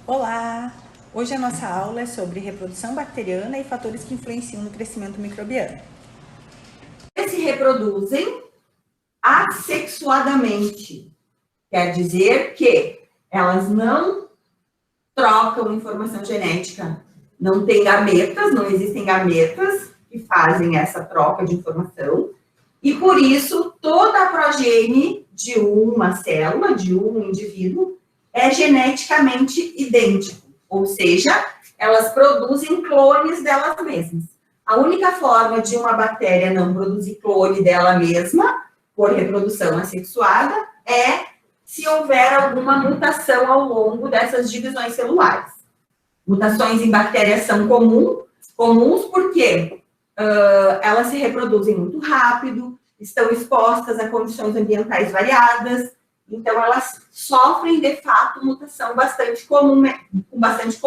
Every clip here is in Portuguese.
Olá! Hoje a nossa aula é sobre reprodução bacteriana e fatores que influenciam no crescimento microbiano. Se reproduzem assexuadamente. Quer dizer que elas não trocam informação genética. Não tem gametas, não existem gametas que fazem essa troca de informação. E por isso, toda a progenie de uma célula, de um indivíduo, é geneticamente idêntico. Ou seja, elas produzem clones delas mesmas. A única forma de uma bactéria não produzir clone dela mesma, por reprodução assexuada, é se houver alguma mutação ao longo dessas divisões celulares. Mutações em bactérias são comuns porque elas se reproduzem muito rápido, estão expostas a condições ambientais variadas, então elas sofrem, de fato, mutação bastante comum, com bastante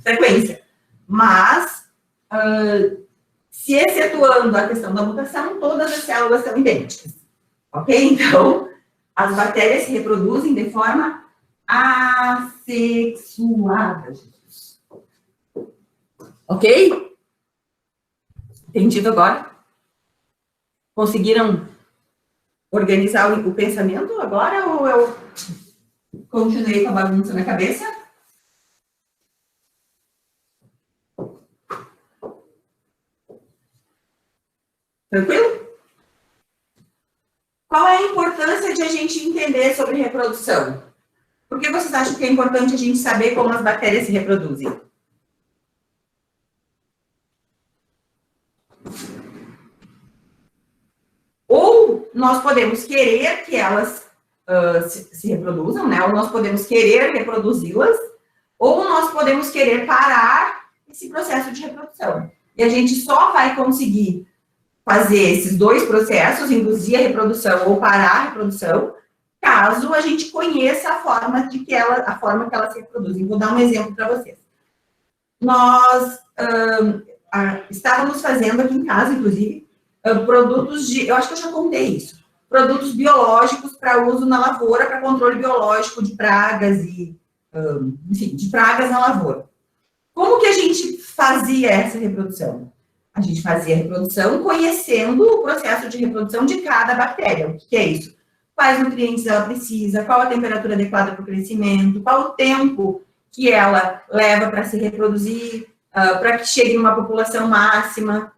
frequência. Mas, se excetuando a questão da mutação, todas as células são idênticas. Ok? Então, as bactérias se reproduzem de forma assexuada. Ok? Entendido agora? Conseguiram organizar o pensamento agora ou eu continuei com a bagunça na cabeça? Tranquilo? Qual é a importância de a gente entender sobre reprodução? Por que vocês acham que é importante a gente saber como as bactérias se reproduzem? Ou nós podemos querer que elas se reproduzam, né? Ou nós podemos querer reproduzi-las, ou nós podemos querer parar esse processo de reprodução. E a gente só vai conseguir fazer esses dois processos, induzir a reprodução ou parar a reprodução, caso a gente conheça a forma que elas se reproduzem. Vou dar um exemplo para vocês. Nós estávamos fazendo aqui em casa, inclusive, produtos eu acho que eu já contei isso, produtos biológicos para uso na lavoura, para controle biológico de pragas e, enfim, de pragas na lavoura. Como que a gente fazia essa reprodução? A gente fazia a reprodução conhecendo o processo de reprodução de cada bactéria. O que é isso? Quais nutrientes ela precisa, qual a temperatura adequada para o crescimento, qual o tempo que ela leva para se reproduzir, para que chegue numa população máxima.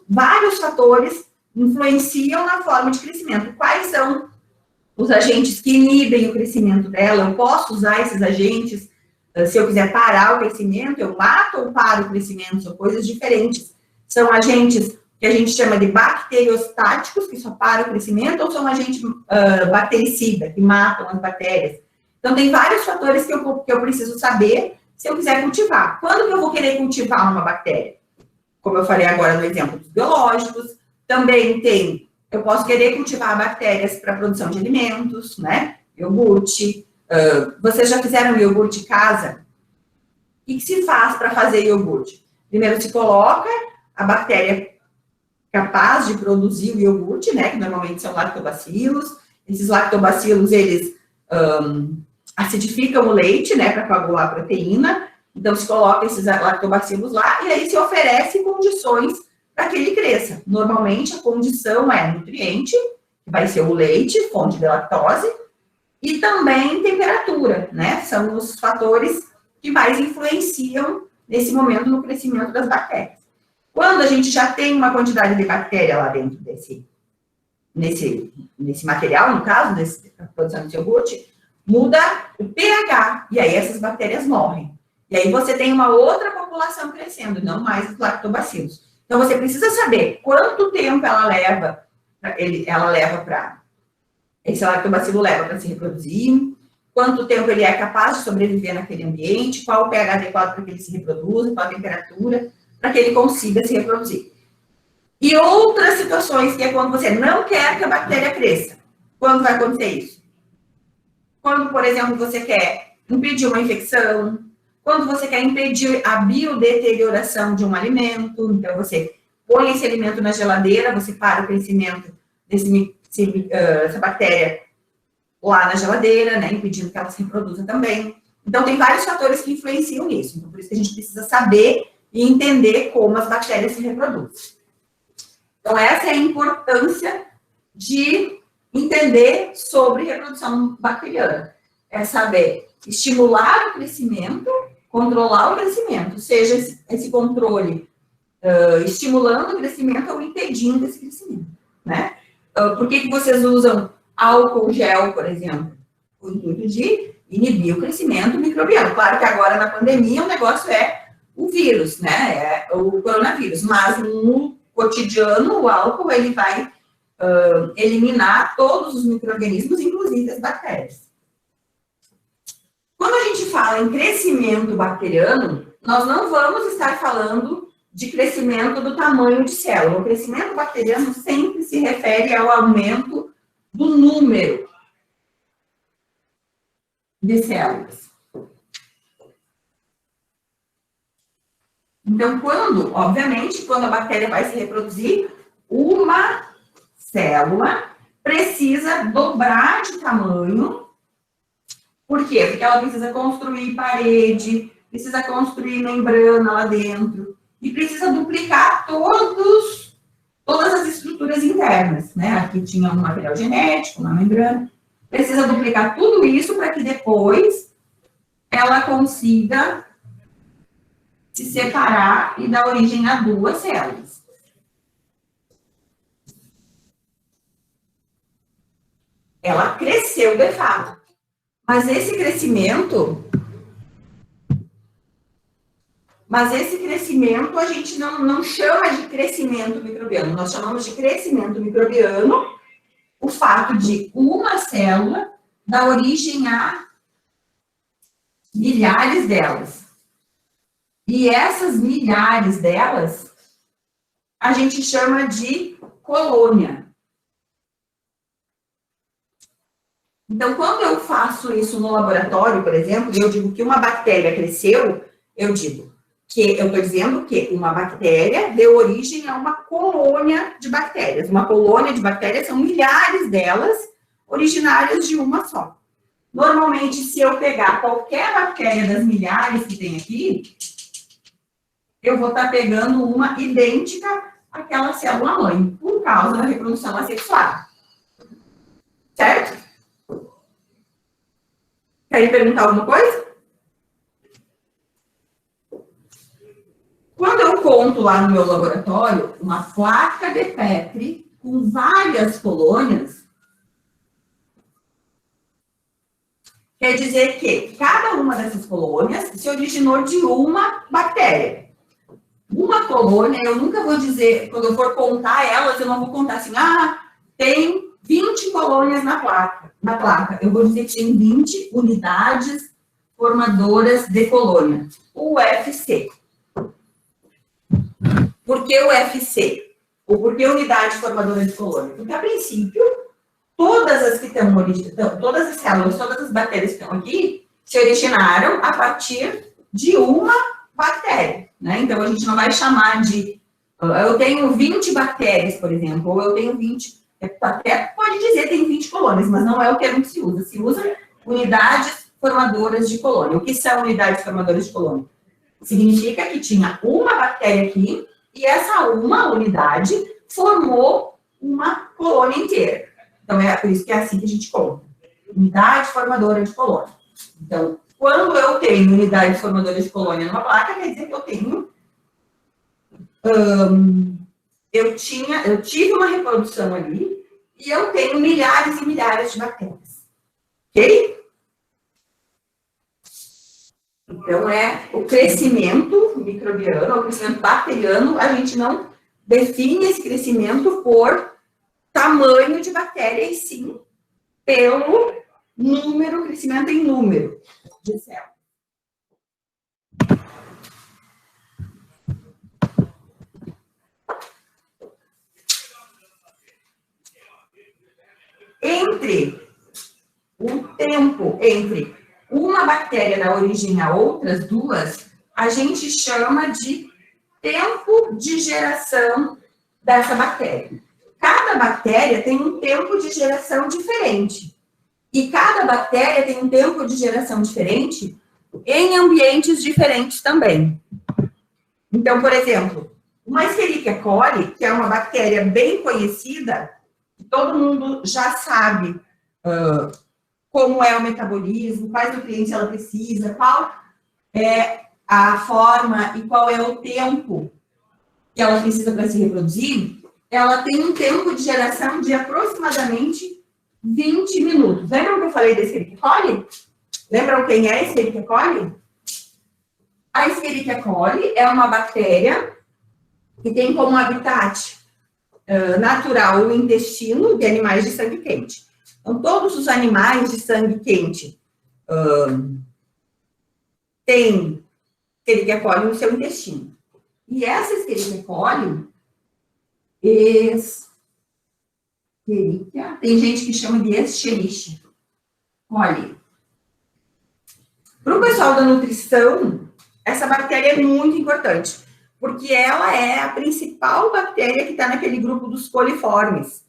Vários fatores influenciam na forma de crescimento. Quais são os agentes que inibem o crescimento dela? Eu posso usar esses agentes? Se eu quiser parar o crescimento, eu mato ou paro o crescimento? São coisas diferentes. São agentes que a gente chama de bacteriostáticos, que só param o crescimento, ou são agentes bactericidas, que matam as bactérias? Então, tem vários fatores que eu preciso saber se eu quiser cultivar. Quando que eu vou querer cultivar uma bactéria? Como eu falei agora no exemplo dos biológicos, também eu posso querer cultivar bactérias para produção de alimentos, né? Iogurte. Vocês já fizeram iogurte em casa? O que se faz para fazer iogurte? Primeiro se coloca a bactéria capaz de produzir o iogurte, né? Que normalmente são lactobacilos. Esses lactobacilos, eles acidificam o leite, né? Para coagular a proteína. Então, se coloca esses lactobacilos lá e aí se oferece condições para que ele cresça. Normalmente, a condição é nutriente, que vai ser o leite, fonte de lactose, e também temperatura, né? São os fatores que mais influenciam nesse momento no crescimento das bactérias. Quando a gente já tem uma quantidade de bactéria lá dentro nesse material, no caso, da produção de iogurte, muda o pH, e aí essas bactérias morrem. E aí você tem uma outra população crescendo, não mais os lactobacilos. Então, você precisa saber quanto tempo ela leva para esse lactobacilo leva para se reproduzir, quanto tempo ele é capaz de sobreviver naquele ambiente, qual o pH adequado para que ele se reproduza, qual a temperatura, para que ele consiga se reproduzir. E outras situações, que é quando você não quer que a bactéria cresça. Quando vai acontecer isso? Quando, por exemplo, você quer impedir uma infecção, quando você quer impedir a biodeterioração de um alimento, então você põe esse alimento na geladeira, você para o crescimento dessa bactéria lá na geladeira, né, impedindo que ela se reproduza também. Então, tem vários fatores que influenciam nisso. Então, por isso que a gente precisa saber e entender como as bactérias se reproduzem. Então, essa é a importância de entender sobre reprodução bacteriana. É saber estimular o crescimento, controlar o crescimento, seja esse controle estimulando o crescimento ou impedindo esse crescimento, né? Por que vocês usam álcool gel, por exemplo? O intuito de inibir o crescimento microbiano. Claro que agora, na pandemia, o negócio é o vírus, né? É o coronavírus. Mas no cotidiano, o álcool, ele vai eliminar todos os micro-organismos, inclusive as bactérias. Quando a gente fala em crescimento bacteriano, nós não vamos estar falando de crescimento do tamanho de célula. O crescimento bacteriano sempre se refere ao aumento do número de células. Então, obviamente, quando a bactéria vai se reproduzir, uma célula precisa dobrar de tamanho. Por quê? Porque ela precisa construir parede, precisa construir membrana lá dentro, e precisa duplicar todas as estruturas internas, né? Aqui tinha um material genético, uma membrana. Precisa duplicar tudo isso para que depois ela consiga se separar e dar origem a duas células. Ela cresceu de fato. Mas esse crescimento a gente não chama de crescimento microbiano. Nós chamamos de crescimento microbiano o fato de uma célula dar origem a milhares delas. E essas milhares delas a gente chama de colônia. Então, quando eu faço isso no laboratório, por exemplo, e eu digo que uma bactéria cresceu, eu estou dizendo que uma bactéria deu origem a uma colônia de bactérias. Uma colônia de bactérias são milhares delas, originárias de uma só. Normalmente, se eu pegar qualquer bactéria das milhares que tem aqui, eu vou estar pegando uma idêntica àquela célula-mãe, por causa da reprodução assexuada. Certo? Querem perguntar alguma coisa? Quando eu conto lá no meu laboratório uma placa de Petri com várias colônias, quer dizer que cada uma dessas colônias se originou de uma bactéria. Uma colônia, eu nunca vou dizer, quando eu for contar elas, eu não vou contar assim, tem 20 colônias na placa. Eu vou dizer que tem 20 unidades formadoras de colônia, UFC. Por que UFC? Ou por que unidade formadora de colônia? Porque, a princípio, todas as células, todas as bactérias que estão aqui, se originaram a partir de uma bactéria, né? Então, a gente não vai chamar de... eu tenho 20 bactérias, por exemplo, ou eu tenho 20... Até pode dizer que tem 20 colônias, mas não é o termo que se usa. Se usa unidades formadoras de colônia. O que são unidades formadoras de colônia? Significa que tinha uma bactéria aqui e essa uma unidade formou uma colônia inteira. Então, é por isso que é assim que a gente conta. Unidade formadora de colônia. Então, quando eu tenho unidade formadora de colônia numa placa, quer dizer que eu tenho... eu tive uma reprodução ali e eu tenho milhares e milhares de bactérias. Ok? Então, o crescimento microbiano, o crescimento bacteriano, a gente não define esse crescimento por tamanho de bactéria, e sim pelo número, crescimento em número de células. O tempo entre uma bactéria dar origem a outras duas, a gente chama de tempo de geração dessa bactéria. Cada bactéria tem um tempo de geração diferente. E cada bactéria tem um tempo de geração diferente em ambientes diferentes também. Então, por exemplo, uma Escherichia coli, que é uma bactéria bem conhecida, todo mundo já sabe como é o metabolismo, quais nutrientes ela precisa, qual é a forma e qual é o tempo que ela precisa para se reproduzir. Ela tem um tempo de geração de aproximadamente 20 minutos. Lembram que eu falei da Escherichia coli? Lembram quem é a Escherichia coli? A Escherichia coli é uma bactéria que tem como habitat natural o intestino de animais de sangue quente. Então, todos os animais de sangue quente têm Escherichia coli no seu intestino. E essa Escherichia coli, tem gente que chama de Escherichia coli. Para o pessoal da nutrição, essa bactéria é muito importante, porque ela é a principal bactéria que está naquele grupo dos coliformes.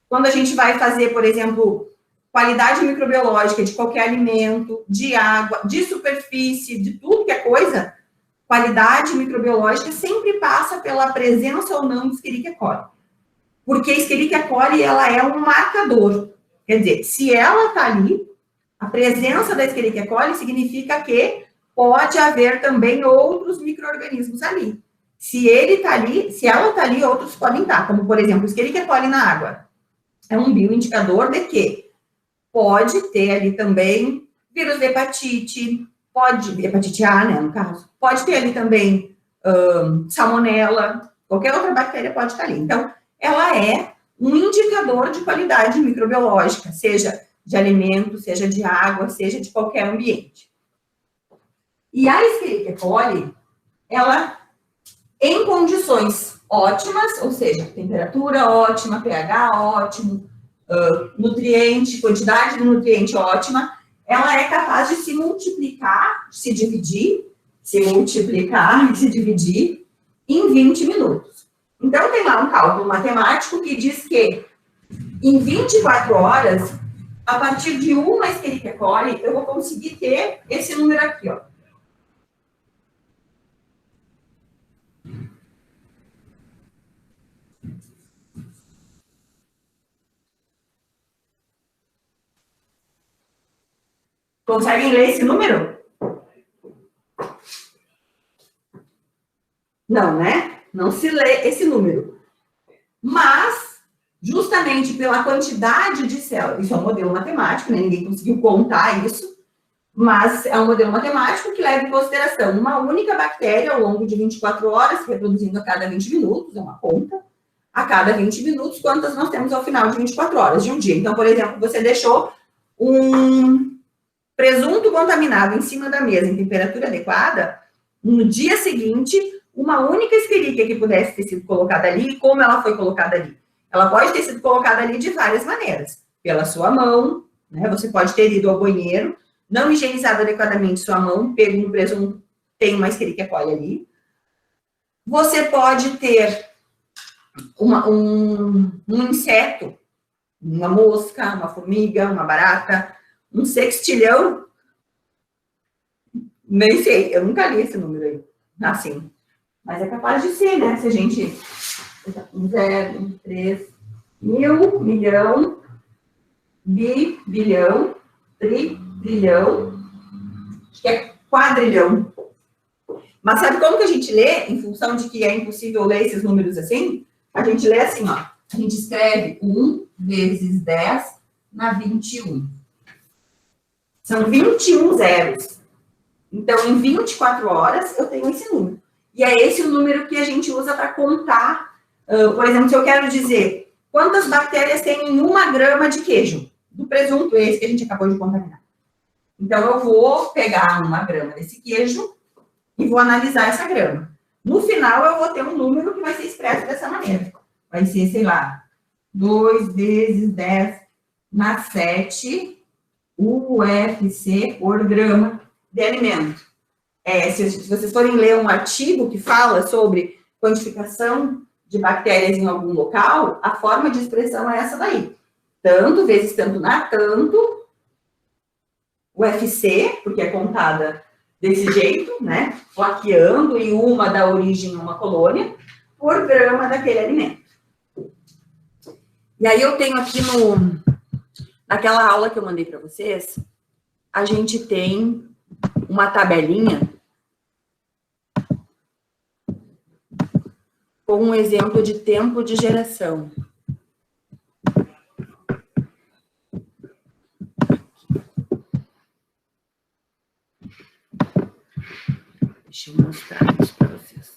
Quando a gente vai fazer, por exemplo, qualidade microbiológica de qualquer alimento, de água, de superfície, de tudo que é coisa, qualidade microbiológica sempre passa pela presença ou não de Escherichia coli. Porque a Escherichia coli, ela é um marcador. Quer dizer, se ela está ali, a presença da Escherichia coli significa que pode haver também outros micro-organismos ali. Se ele está ali, se ela está ali, outros podem estar, como, por exemplo, Escherichia coli na água. É um bioindicador de que pode ter ali também vírus de hepatite, hepatite A, né, no caso, pode ter ali também salmonela, qualquer outra bactéria pode estar ali. Então, ela é um indicador de qualidade microbiológica, seja de alimento, seja de água, seja de qualquer ambiente. E a Escherichia coli, ela, em condições ótimas, ou seja, temperatura ótima, pH ótimo, nutriente, quantidade de nutriente ótima, ela é capaz de se multiplicar, se dividir em 20 minutos. Então, tem lá um cálculo matemático que diz que em 24 horas, a partir de uma Escherichia coli, eu vou conseguir ter esse número aqui, ó. Conseguem ler esse número? Não, né? Não se lê esse número. Mas, justamente pela quantidade de células, isso é um modelo matemático, né? Ninguém conseguiu contar isso, mas é um modelo matemático que leva em consideração uma única bactéria ao longo de 24 horas, se reproduzindo a cada 20 minutos, é uma conta, a cada 20 minutos, quantas nós temos ao final de 24 horas de um dia. Então, por exemplo, você deixou um presunto contaminado em cima da mesa em temperatura adequada, no dia seguinte, uma única Escherichia que pudesse ter sido colocada ali, como ela foi colocada ali? Ela pode ter sido colocada ali de várias maneiras. Pela sua mão, né? Você pode ter ido ao banheiro, não higienizado adequadamente sua mão, pego um presunto, tem uma Escherichia coli ali. Você pode ter um inseto, uma mosca, uma formiga, uma barata, um sextilhão, nem sei, eu nunca li esse número aí, assim, mas é capaz de ser, né, se a gente, 0, 3, mil, milhão, bilhão, trilhão, acho que é quadrilhão. Mas sabe como que a gente lê, em função de que é impossível ler esses números assim? A gente lê assim, ó, a gente escreve 1 vezes 10 na 21. São 21 zeros. Então, em 24 horas, eu tenho esse número. E é esse o número que a gente usa para contar. Por exemplo, se eu quero dizer quantas bactérias tem em 1 grama de queijo, do presunto esse que a gente acabou de contaminar. Então, eu vou pegar 1 grama desse queijo e vou analisar essa grama. No final, eu vou ter um número que vai ser expresso dessa maneira. Vai ser, sei lá, 2 vezes 10 na 7 UFC por grama de alimento. Se vocês forem ler um artigo que fala sobre quantificação de bactérias em algum local, a forma de expressão é essa daí. Tanto vezes tanto na tanto, UFC, porque é contada desse jeito, né? Plaqueando e uma dá origem a uma colônia por grama daquele alimento. E aí eu tenho aqui naquela aula que eu mandei para vocês, a gente tem uma tabelinha com um exemplo de tempo de geração. Deixa eu mostrar isso para vocês.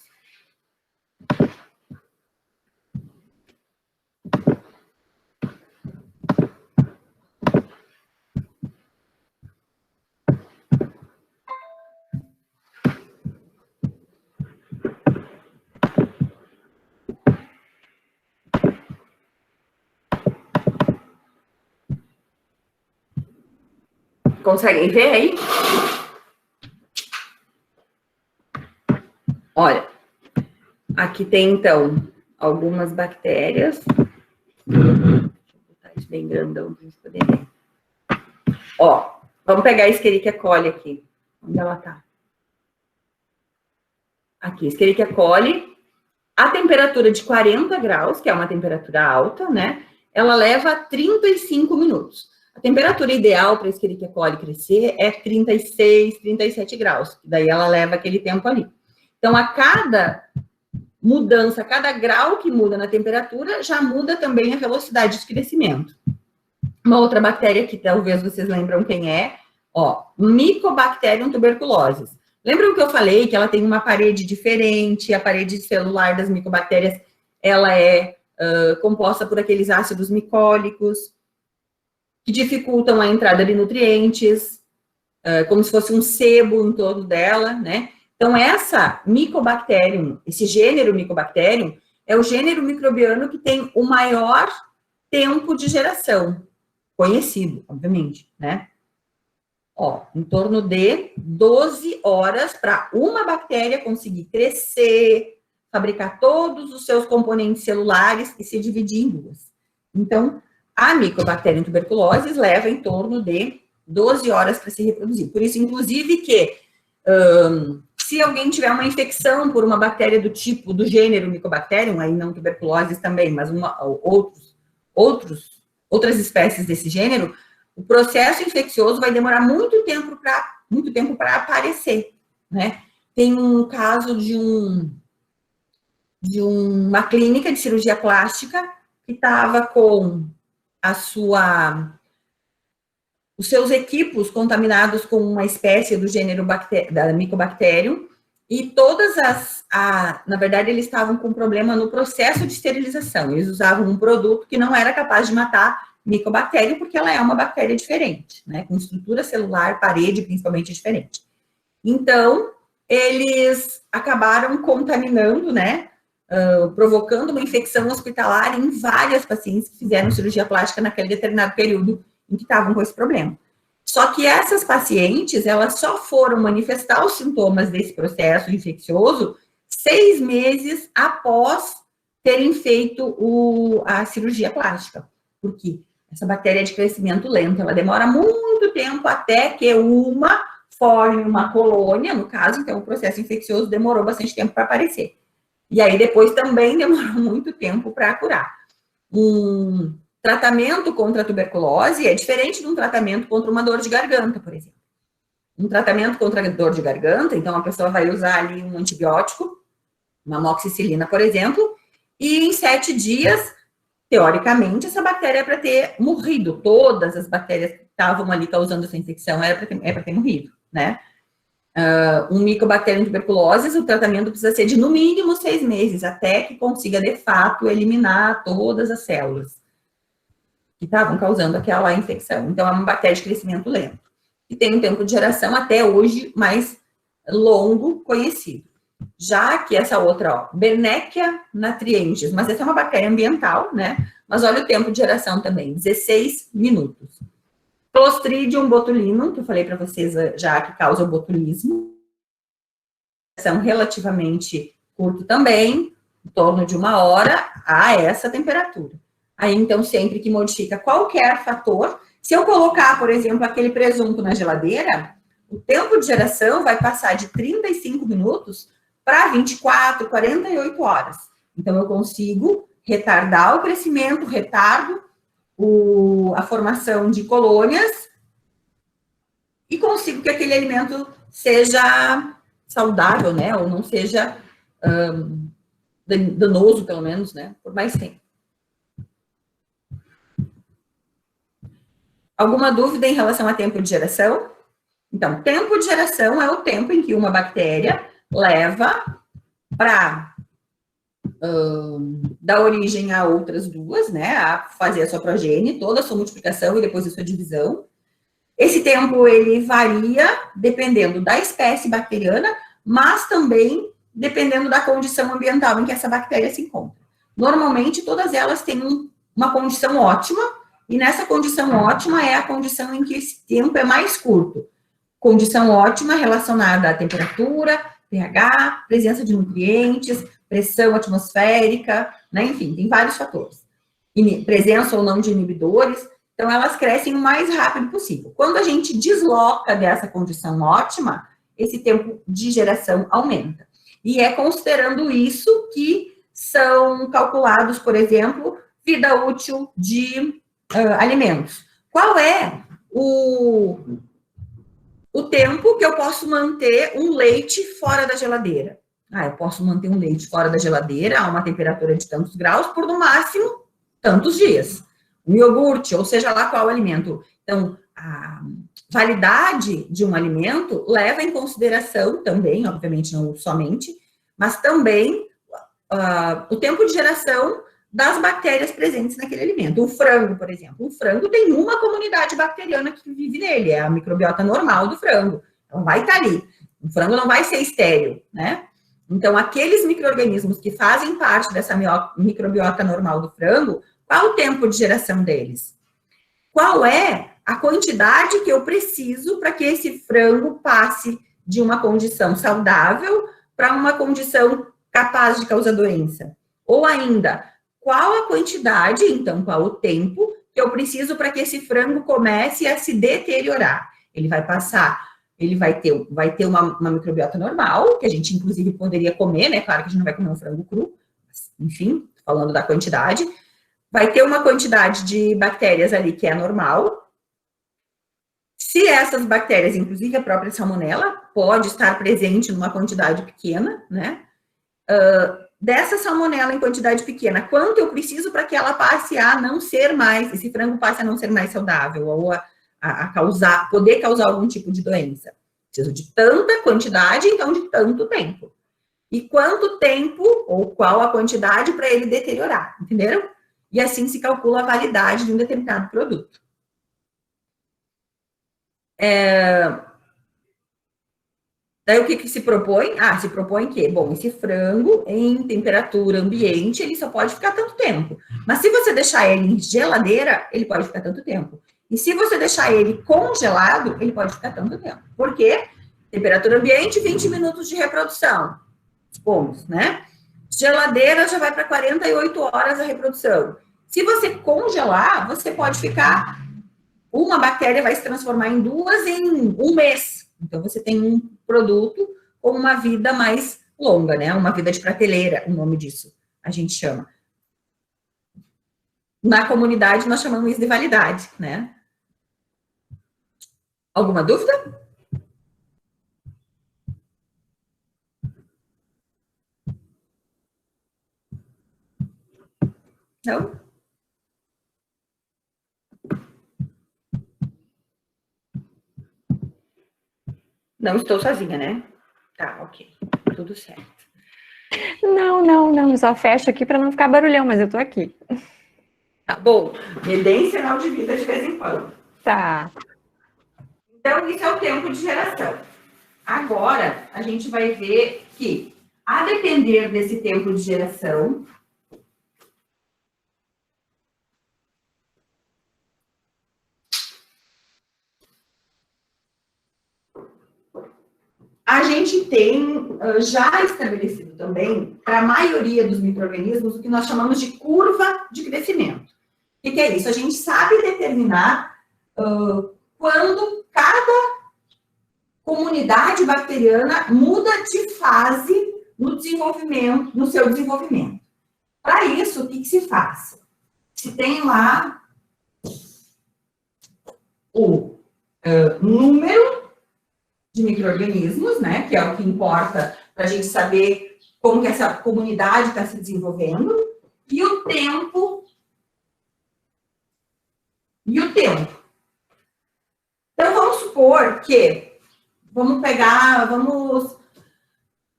Conseguem ver aí? Olha, aqui tem, então, algumas bactérias. Vou botar isso bem grandão para vocês poderem ver. Ó, vamos pegar a Escherichia coli aqui. Onde ela tá? Aqui, Escherichia coli. A temperatura de 40 graus, que é uma temperatura alta, né? Ela leva 35 minutos. A temperatura ideal para a Escherichia coli crescer é 36, 37 graus. Daí ela leva aquele tempo ali. Então, a cada mudança, a cada grau que muda na temperatura, já muda também a velocidade de crescimento. Uma outra bactéria que talvez vocês lembram quem é, ó, Mycobacterium tuberculosis. Lembram que eu falei que ela tem uma parede diferente, a parede celular das micobactérias, ela é composta por aqueles ácidos micólicos, que dificultam a entrada de nutrientes, como se fosse um sebo em torno dela, né? Então, essa Mycobacterium, esse gênero Mycobacterium, é o gênero microbiano que tem o maior tempo de geração, conhecido, obviamente, né? Ó, em torno de 12 horas para uma bactéria conseguir crescer, fabricar todos os seus componentes celulares e se dividir em duas. Então, a Mycobacterium tuberculosis leva em torno de 12 horas para se reproduzir. Por isso, inclusive, que se alguém tiver uma infecção por uma bactéria do tipo, do gênero Mycobacterium, aí não tuberculose também, mas outras espécies desse gênero, o processo infeccioso vai demorar muito tempo para aparecer, né? Tem um caso de uma clínica de cirurgia plástica que estava com os seus equipos contaminados com uma espécie do gênero da Mycobacterium, e na verdade, eles estavam com problema no processo de esterilização. Eles usavam um produto que não era capaz de matar Mycobacterium, porque ela é uma bactéria diferente, né? Com estrutura celular, parede principalmente diferente. Então, eles acabaram contaminando, né? Provocando uma infecção hospitalar em várias pacientes que fizeram cirurgia plástica naquele determinado período em que estavam com esse problema. Só que essas pacientes, elas só foram manifestar os sintomas desse processo infeccioso 6 meses após terem feito a cirurgia plástica. Por quê? Essa bactéria é de crescimento lento, ela demora muito tempo até que uma forme uma colônia, no caso, então o processo infeccioso demorou bastante tempo para aparecer. E aí depois também demorou muito tempo para curar. Um tratamento contra a tuberculose é diferente de um tratamento contra uma dor de garganta, por exemplo. Um tratamento contra a dor de garganta, então a pessoa vai usar ali um antibiótico, uma amoxicilina, por exemplo, e em 7 dias, teoricamente, essa bactéria é para ter morrido. Todas as bactérias que estavam ali causando essa infecção é para ter morrido, né? Um Mycobacterium tuberculosis, o tratamento precisa ser de no mínimo 6 meses, até que consiga, de fato, eliminar todas as células que estavam causando aquela infecção. Então, é uma bactéria de crescimento lento. E tem um tempo de geração até hoje mais longo conhecido. Já que essa outra, ó, Bernechia natriensis, mas essa é uma bactéria ambiental, né? Mas olha o tempo de geração também, 16 minutos. Clostridium botulinum, que eu falei para vocês já que causa o botulismo. São relativamente curto também, em torno de 1 hora a essa temperatura. Aí, então, sempre que modifica qualquer fator, se eu colocar, por exemplo, aquele presunto na geladeira, o tempo de geração vai passar de 35 minutos para 24, 48 horas. Então, eu consigo retardar o crescimento, retardo a formação de colônias e consigo que aquele alimento seja saudável, né? Ou não seja danoso, pelo menos, né? Por mais tempo. Alguma dúvida em relação a tempo de geração? Então, tempo de geração é o tempo em que uma bactéria leva para dar origem a outras duas, né? A fazer a sua progenie, toda a sua multiplicação e depois a sua divisão. Esse tempo, ele varia dependendo da espécie bacteriana, mas também dependendo da condição ambiental em que essa bactéria se encontra. Normalmente, todas elas têm uma condição ótima, e nessa condição ótima é a condição em que esse tempo é mais curto. Condição ótima relacionada à temperatura, pH, presença de nutrientes, pressão atmosférica, né? Enfim, tem vários fatores. Presença ou não de inibidores. Então, elas crescem o mais rápido possível. Quando a gente desloca dessa condição ótima, esse tempo de geração aumenta. E é considerando isso que são calculados, por exemplo, vida útil de alimentos. Qual é o tempo que eu posso manter um leite fora da geladeira? Eu posso manter um leite fora da geladeira a uma temperatura de tantos graus por, no máximo, tantos dias. Um iogurte, ou seja lá qual alimento. Então, a validade de um alimento leva em consideração também, obviamente não somente, mas também o tempo de geração das bactérias presentes naquele alimento. O frango, por exemplo. O frango tem uma comunidade bacteriana que vive nele, é a microbiota normal do frango. Então, vai estar ali. O frango não vai ser estéril, né? Então, aqueles micro-organismos que fazem parte dessa microbiota normal do frango, qual o tempo de geração deles? Qual é a quantidade que eu preciso para que esse frango passe de uma condição saudável para uma condição capaz de causar doença? Ou ainda, qual a quantidade, então, qual o tempo que eu preciso para que esse frango comece a se deteriorar? Ele vai passar, ele vai ter uma microbiota normal, que a gente, inclusive, poderia comer, né? Claro que a gente não vai comer um frango cru, mas, enfim, falando da quantidade. Vai ter uma quantidade de bactérias ali que é normal. Se essas bactérias, inclusive a própria salmonela, pode estar presente numa quantidade pequena, né? Dessa salmonela em quantidade pequena, quanto eu preciso para que ela passe a não ser mais, esse frango passe a não ser mais saudável, ou poder causar algum tipo de doença? Preciso de tanta quantidade, então de tanto tempo. E quanto tempo, ou qual a quantidade para ele deteriorar, entenderam? E assim se calcula a validade de um determinado produto. Daí o que se propõe? Se propõe que, bom, esse frango em temperatura ambiente, ele só pode ficar tanto tempo. Mas se você deixar ele em geladeira, ele pode ficar tanto tempo. E se você deixar ele congelado, ele pode ficar tanto tempo. Por quê? Temperatura ambiente, 20 minutos de reprodução. Supomos, né? Geladeira já vai para 48 horas a reprodução. Se você congelar, você pode ficar... Uma bactéria vai se transformar em duas em um mês. Então, você tem um produto com uma vida mais longa, né? Uma vida de prateleira, o nome disso, a gente chama. Na comunidade, nós chamamos isso de validade, né? Alguma dúvida? Não? Não estou sozinha, né? Tá, ok. Tudo certo. Não. Só fecho aqui para não ficar barulhão, mas eu tô aqui. Tá bom. Me deem sinal de vida de vez em quando. Tá. Então, isso é o tempo de geração. Agora, a gente vai ver que, a depender desse tempo de geração, a gente tem já estabelecido também, para a maioria dos micro-organismos, o que nós chamamos de curva de crescimento. O que é isso? A gente sabe determinar quando cada comunidade bacteriana muda de fase no desenvolvimento, no seu desenvolvimento. Para isso, o que se faz? Se tem lá o número de micro-organismos, né, que é o que importa para a gente saber como que essa comunidade está se desenvolvendo, e o tempo. Então, vamos supor que, vamos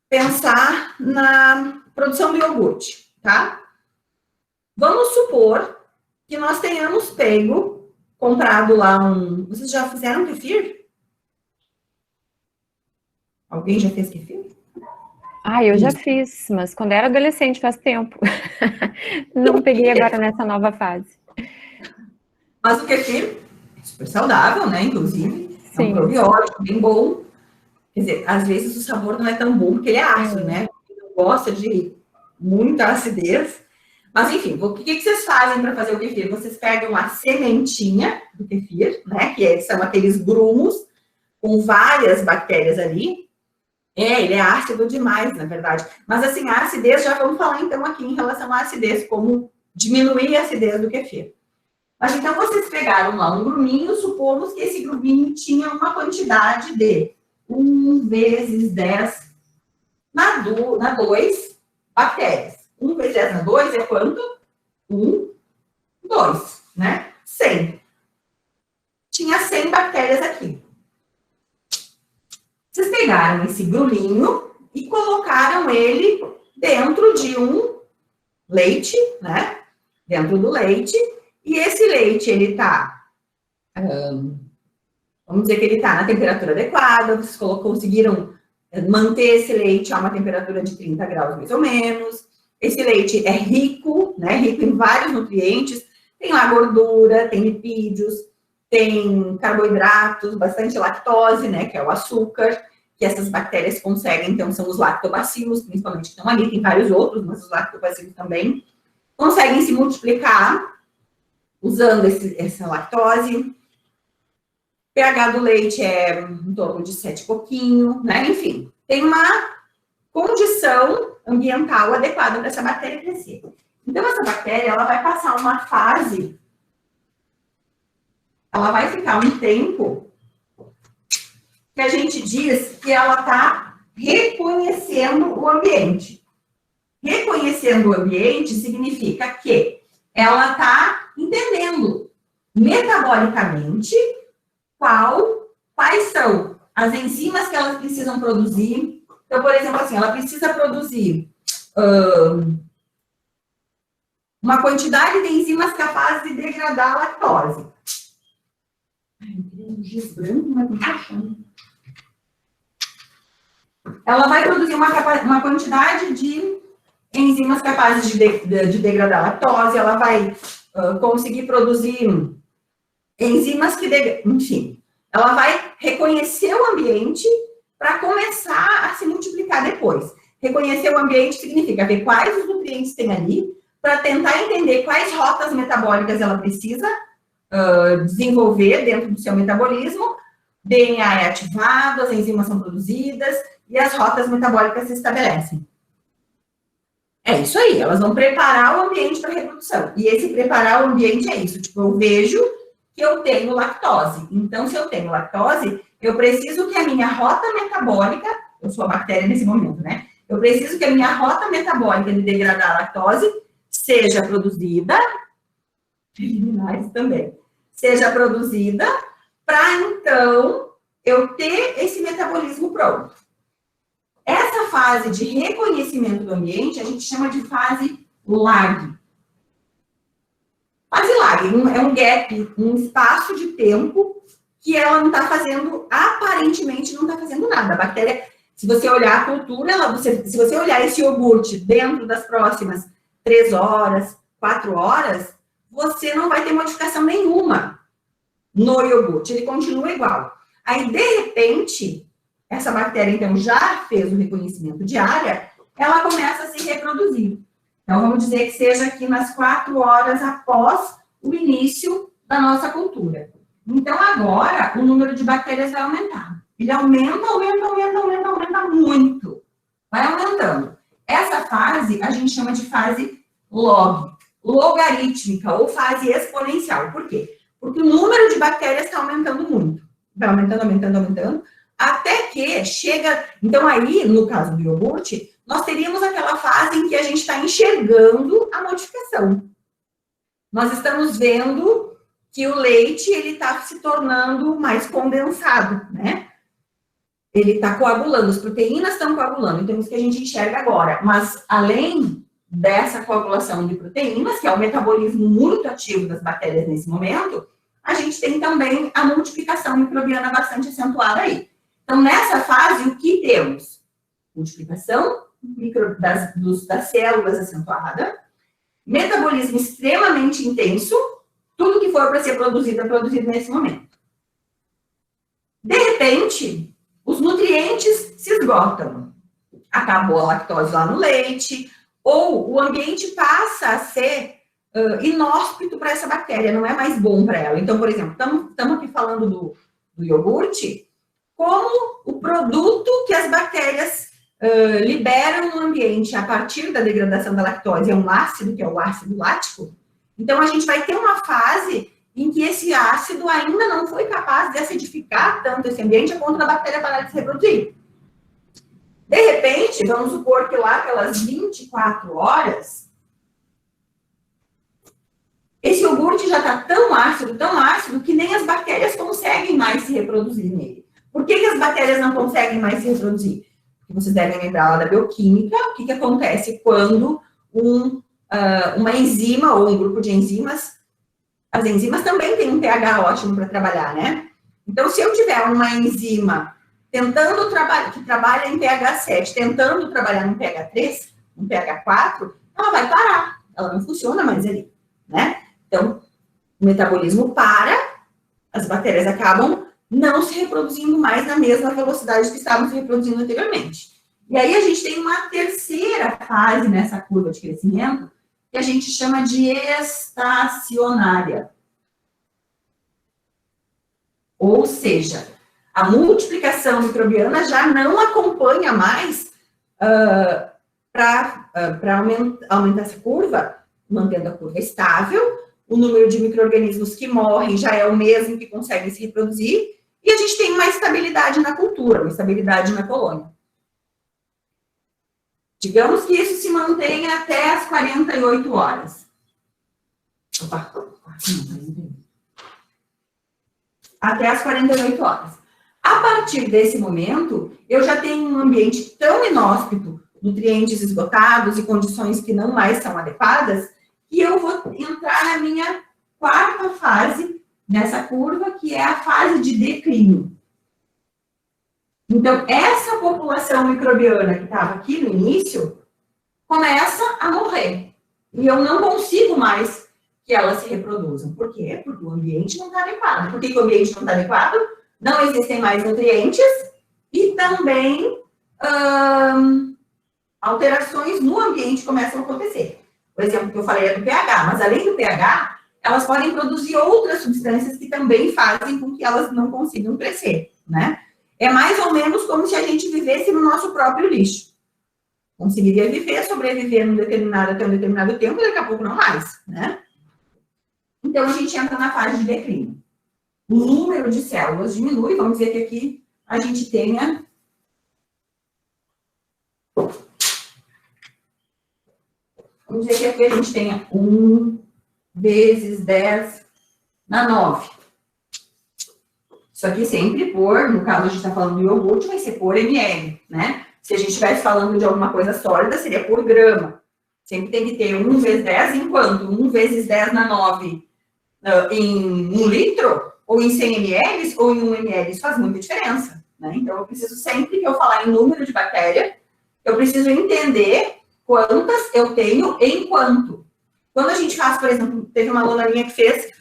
pensar na produção do iogurte, tá? Vamos supor que nós tenhamos comprado lá Vocês já fizeram kefir? Alguém já fez kefir? Eu já fiz, mas quando era adolescente, faz tempo. Não peguei agora nessa nova fase. Mas o kefir é super saudável, né? Inclusive, é um Sim. probiótico bem bom. Quer dizer, às vezes o sabor não é tão bom porque ele é ácido, né? Não gosta de muita acidez. Mas, enfim, o que vocês fazem para fazer o kefir? Vocês pegam a sementinha do kefir, né? Que são aqueles grumos com várias bactérias ali. Ele é ácido demais, na verdade. Mas, assim, a acidez, já vamos falar, então, aqui em relação à acidez, como diminuir a acidez do kefir. Mas, então, vocês pegaram lá um gruminho, supomos que esse gruminho tinha uma quantidade de 1 vezes 10 na 2 bactérias. 1 vezes 10 na 2 é quanto? 2, né? 100. Tinha 100 bactérias aqui. Vocês pegaram esse gruminho e colocaram ele dentro de um leite, né? Dentro do leite. E esse leite, ele tá... vamos dizer que ele tá na temperatura adequada. Vocês conseguiram manter esse leite a uma temperatura de 30 graus, mais ou menos. Esse leite é rico, né? Rico em vários nutrientes. Tem lá gordura, tem lipídios, tem carboidratos, bastante lactose, né? Que é o açúcar, que essas bactérias conseguem, então, são os lactobacilos, principalmente, que estão ali, tem vários outros, mas os lactobacilos também conseguem se multiplicar usando essa lactose. O pH do leite é em torno de 7 e pouquinho, né? Enfim, tem uma condição ambiental adequada para essa bactéria crescer. Então, essa bactéria, ela vai passar uma fase, ela vai ficar um tempo que a gente diz que ela está reconhecendo o ambiente. Reconhecendo o ambiente significa que ela está entendendo metabolicamente quais são as enzimas que elas precisam produzir. Então, por exemplo, assim, ela precisa produzir uma quantidade de enzimas capazes de degradar a lactose. Ai, eu queria um giz branco, mas não tô achando. Ela vai produzir uma quantidade de enzimas capazes de degradar a lactose, ela vai conseguir produzir enzimas enfim, ela vai reconhecer o ambiente para começar a se multiplicar depois. Reconhecer o ambiente significa ver quais os nutrientes tem ali, para tentar entender quais rotas metabólicas ela precisa desenvolver dentro do seu metabolismo. DNA é ativado, as enzimas são produzidas e as rotas metabólicas se estabelecem. É isso aí, elas vão preparar o ambiente para a reprodução. E esse preparar o ambiente é isso, tipo, eu vejo que eu tenho lactose. Então, se eu tenho lactose, eu preciso que a minha rota metabólica, eu sou a bactéria nesse momento, né? Eu preciso que a minha rota metabólica de degradar a lactose seja produzida, preliminares também, seja produzida para, então, eu ter esse metabolismo pronto. Essa fase de reconhecimento do ambiente, a gente chama de fase lag. Fase lag é um gap, um espaço de tempo que ela não está fazendo, aparentemente não está fazendo nada. A bactéria, se você olhar a cultura, se você olhar esse iogurte dentro das próximas 3 horas, 4 horas, você não vai ter modificação nenhuma no iogurte, ele continua igual. Aí, de repente, essa bactéria, então, já fez o reconhecimento de área, ela começa a se reproduzir. Então, vamos dizer que seja aqui nas 4 horas após o início da nossa cultura. Então, agora, o número de bactérias vai aumentar. Ele aumenta muito. Vai aumentando. Essa fase a gente chama de fase logarítmica ou fase exponencial. Por quê? Porque o número de bactérias está aumentando muito. Vai aumentando, até que chega... Então, aí, no caso do iogurte, nós teríamos aquela fase em que a gente está enxergando a modificação. Nós estamos vendo que o leite, ele está se tornando mais condensado, né? Ele está coagulando, as proteínas estão coagulando, então isso que a gente enxerga agora. Mas, além dessa coagulação de proteínas, que é o metabolismo muito ativo das bactérias nesse momento, a gente tem também a multiplicação microbiana bastante acentuada aí. Então, nessa fase, o que temos? Multiplicação das células acentuada, metabolismo extremamente intenso, tudo que for para ser produzido é produzido nesse momento. De repente, os nutrientes se esgotam. Acabou a lactose lá no leite, ou o ambiente passa a ser inóspito para essa bactéria, não é mais bom para ela. Então, por exemplo, estamos aqui falando do iogurte, como o produto que as bactérias liberam no ambiente a partir da degradação da lactose é um ácido, que é o ácido lático. Então, a gente vai ter uma fase em que esse ácido ainda não foi capaz de acidificar tanto esse ambiente a ponto da bactéria parar de se reproduzir. De repente, vamos supor que lá pelas 24 horas, esse iogurte já está tão ácido, que nem as bactérias conseguem mais se reproduzir nele. Por que as bactérias não conseguem mais se reproduzir? Porque vocês devem lembrar lá da bioquímica, o que acontece quando uma enzima ou um grupo de enzimas, as enzimas também têm um pH ótimo para trabalhar, né? Então, se eu tiver uma enzima tentando trabalhar, que trabalha em pH 7, tentando trabalhar no pH 3, no pH 4, ela vai parar, ela não funciona mais ali, né? Então, o metabolismo para, as bactérias acabam não se reproduzindo mais na mesma velocidade que estavam se reproduzindo anteriormente. E aí a gente tem uma terceira fase nessa curva de crescimento, que a gente chama de estacionária. Ou seja, a multiplicação microbiana já não acompanha mais para aumentar essa curva, mantendo a curva estável. O número de micro-organismos que morrem já é o mesmo que conseguem se reproduzir, e a gente tem uma estabilidade na cultura, uma estabilidade na colônia. Digamos que isso se mantenha até as 48 horas. Opa, até as 48 horas. A partir desse momento, eu já tenho um ambiente tão inóspito, nutrientes esgotados e condições que não mais são adequadas, que eu vou entrar na minha quarta fase nessa curva, que é a fase de declínio. Então, essa população microbiana que estava aqui no início, começa a morrer. E eu não consigo mais que elas se reproduzam. Por quê? Porque o ambiente não está adequado. Por que o ambiente não está adequado? Não existem mais nutrientes e também alterações no ambiente começam a acontecer. O exemplo que eu falei é do pH, mas além do pH, elas podem produzir outras substâncias que também fazem com que elas não consigam crescer, né? É mais ou menos como se a gente vivesse no nosso próprio lixo. Conseguiria viver, sobreviver até um determinado tempo, e daqui a pouco não mais, né? Então, a gente entra na fase de declínio. O número de células diminui, vamos dizer que aqui a gente tenha... Vamos dizer que aqui a gente tenha 1 vezes 10 na 9. Isso aqui sempre por, no caso a gente está falando do iogurte, vai ser por ml, né? Se a gente estivesse falando de alguma coisa sólida, seria por grama. Sempre tem que ter 1 vezes 10, enquanto 1 vezes 10 na 9 em 1 litro, ou em 100 ml, ou em 1 ml, isso faz muita diferença, né? Então, eu preciso sempre que eu falar em número de bactéria, eu preciso entender quantas eu tenho em quanto. Quando a gente faz, por exemplo, teve uma aluna minha que fez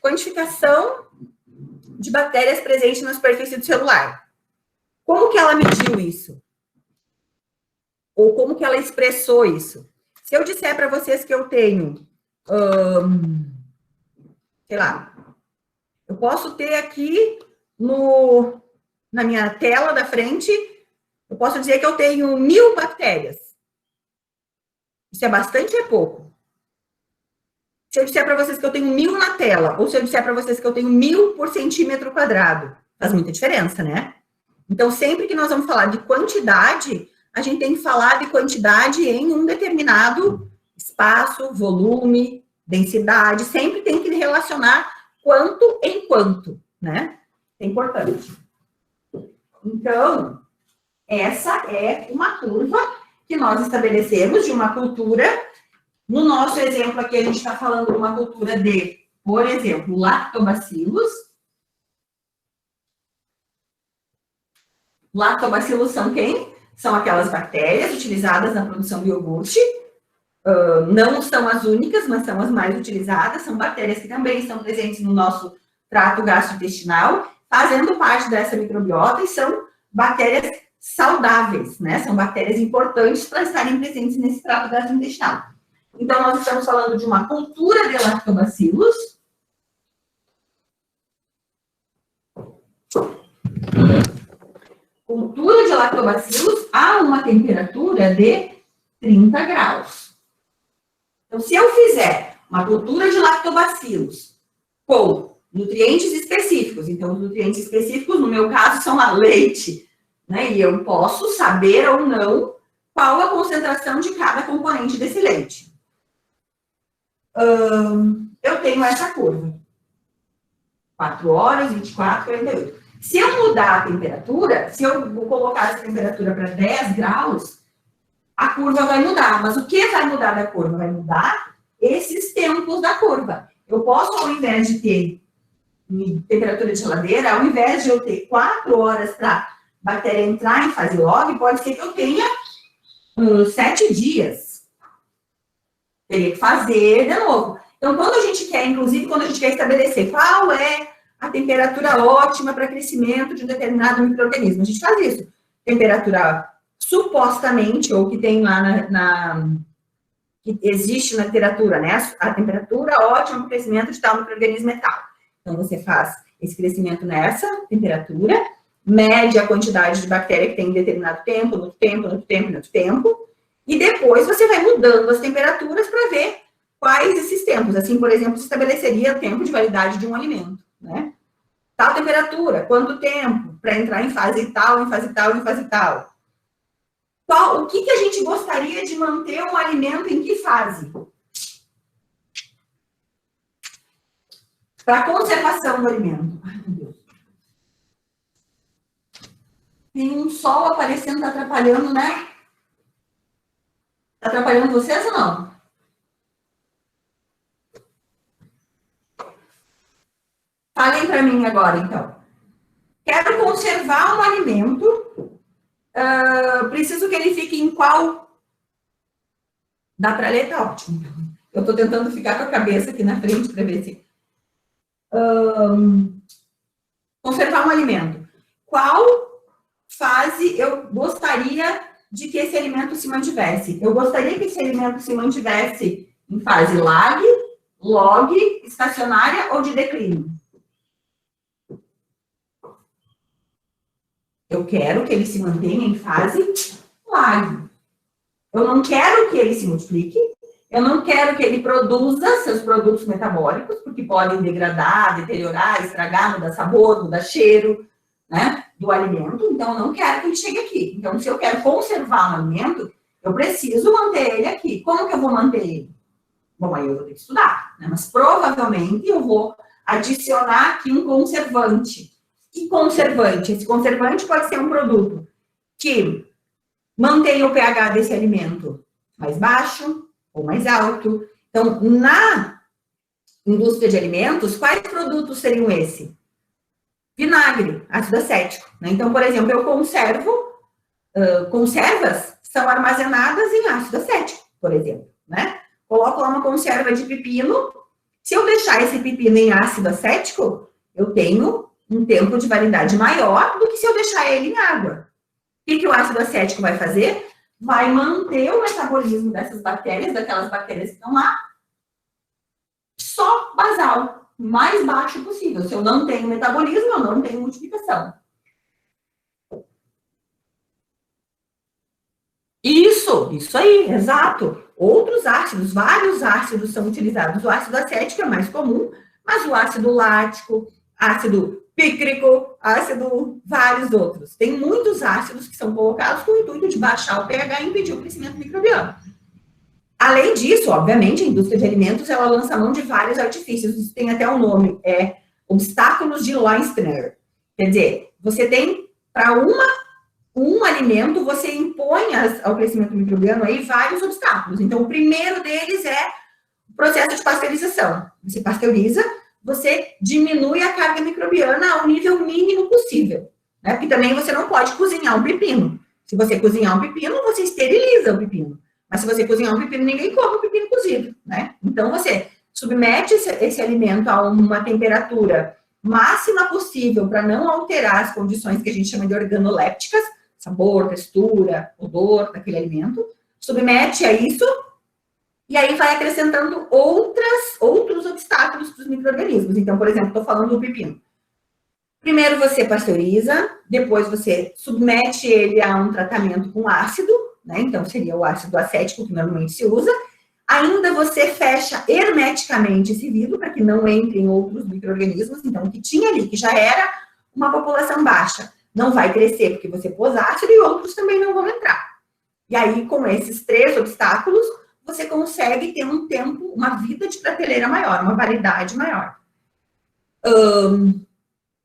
quantificação de bactérias presentes na superfície do celular. Como que ela mediu isso? Ou como que ela expressou isso? Se eu disser para vocês que eu tenho, sei lá, eu posso ter aqui na minha tela da frente, eu posso dizer que eu tenho 1000 bactérias. Isso é bastante ou é pouco? Se eu disser para vocês que eu tenho 1000 na tela, ou se eu disser para vocês que eu tenho 1000 por centímetro quadrado, faz muita diferença, né? Então, sempre que nós vamos falar de quantidade, a gente tem que falar de quantidade em um determinado espaço, volume, densidade, sempre tem que relacionar quanto em quanto, né? É importante. Então, essa é uma curva que nós estabelecemos de uma cultura. No nosso exemplo aqui, a gente está falando de uma cultura de, por exemplo, lactobacilos. Lactobacilos são quem? São aquelas bactérias utilizadas na produção de iogurte. Não são as únicas, mas são as mais utilizadas. São bactérias que também estão presentes no nosso trato gastrointestinal, fazendo parte dessa microbiota, e são bactérias saudáveis, né? São bactérias importantes para estarem presentes nesse trato gastrointestinal. Então, nós estamos falando de uma cultura de lactobacilos. Cultura de lactobacilos a uma temperatura de 30 graus. Então, se eu fizer uma cultura de lactobacilos com nutrientes específicos, então, os nutrientes específicos, no meu caso, são a leite, né? E eu posso saber ou não qual a concentração de cada componente desse leite. Eu tenho essa curva. 4 horas, 24, 48. Se eu mudar a temperatura, se eu colocar essa temperatura para 10 graus, a curva vai mudar. Mas o que vai mudar da curva? Vai mudar esses tempos da curva. Eu posso, ao invés de ter temperatura de geladeira, ao invés de eu ter 4 horas para a bactéria entrar em fase log, pode ser que eu tenha 7 dias. Teria que fazer de novo. Então, quando a gente quer, inclusive, quando a gente quer estabelecer qual é a temperatura ótima para crescimento de um determinado micro-organismo, a gente faz isso. Temperatura supostamente, ou que tem lá que existe na literatura, né? A temperatura ótima para o crescimento de tal micro-organismo é tal. Então, você faz esse crescimento nessa temperatura, mede a quantidade de bactéria que tem em determinado tempo, no tempo, e depois você vai mudando as temperaturas para ver quais esses tempos. Assim, por exemplo, se estabeleceria o tempo de validade de um alimento, né? Tal temperatura, quanto tempo para entrar em fase tal, em fase tal, em fase tal. O que a gente gostaria de manter um alimento em que fase? Para conservação do alimento. Ai, meu Deus. Tem um sol aparecendo, tá atrapalhando, né? Tá atrapalhando vocês ou não? Falem para mim agora, então. Quero conservar um alimento. Preciso que ele fique em qual? Dá para ler? Tá ótimo. Eu estou tentando ficar com a cabeça aqui na frente para ver se... conservar um alimento. Qual fase eu gostaria de que esse alimento se mantivesse? Eu gostaria que esse alimento se mantivesse em fase lag, log, estacionária ou de declínio? Eu quero que ele se mantenha em fase lag. Eu não quero que ele se multiplique. Eu não quero que ele produza seus produtos metabólicos, porque podem degradar, deteriorar, estragar, mudar sabor, mudar cheiro, né, do alimento. Então, eu não quero que ele chegue aqui. Então, se eu quero conservar um alimento, eu preciso manter ele aqui. Como que eu vou manter ele? Bom, aí eu vou ter que estudar, né? Mas provavelmente eu vou adicionar aqui um conservante. Que conservante? Esse conservante pode ser um produto que mantenha o pH desse alimento mais baixo ou mais alto. Então, na indústria de alimentos, quais produtos seriam esse? Vinagre, ácido acético, né? Então, por exemplo, eu conservo, conservas são armazenadas em ácido acético, por exemplo, né? Coloco lá uma conserva de pepino. Se eu deixar esse pepino em ácido acético, eu tenho um tempo de validade maior do que se eu deixar ele em água. O que o ácido acético vai fazer? Vai manter o metabolismo dessas bactérias, daquelas bactérias que estão lá, só basal, mais baixo possível. Se eu não tenho metabolismo, eu não tenho multiplicação. Isso aí, exato. Outros ácidos, vários ácidos são utilizados. O ácido acético é mais comum, mas o ácido lático, ácido pícrico, ácido, vários outros. Tem muitos ácidos que são colocados com o intuito de baixar o pH e impedir o crescimento microbiano. Além disso, obviamente, a indústria de alimentos, ela lança mão de vários artifícios. Isso tem até um nome, obstáculos de Leuchter. Quer dizer, você tem, para um alimento, você impõe ao crescimento microbiano aí vários obstáculos. Então, o primeiro deles é o processo de pasteurização. Você pasteuriza, você diminui a carga microbiana ao nível mínimo possível, né? Porque também você não pode cozinhar um pepino. Se você cozinhar um pepino, você esteriliza o pepino. Mas se você cozinhar um pepino, ninguém come o pepino cozido, né? Então, você submete esse alimento a uma temperatura máxima possível para não alterar as condições que a gente chama de organolépticas, sabor, textura, odor daquele alimento, submete a isso e aí vai acrescentando outros obstáculos para os micro-organismos. Então, por exemplo, estou falando do pepino. Primeiro você pasteuriza, depois você submete ele a um tratamento com ácido, né? Então, seria o ácido acético que normalmente se usa. Ainda você fecha hermeticamente esse vidro para que não entrem outros micro-organismos. Então, o que tinha ali, que já era uma população baixa, não vai crescer porque você pôs ácido e outros também não vão entrar. E aí, com esses 3 obstáculos, você consegue ter um tempo, uma vida de prateleira maior, uma validade maior.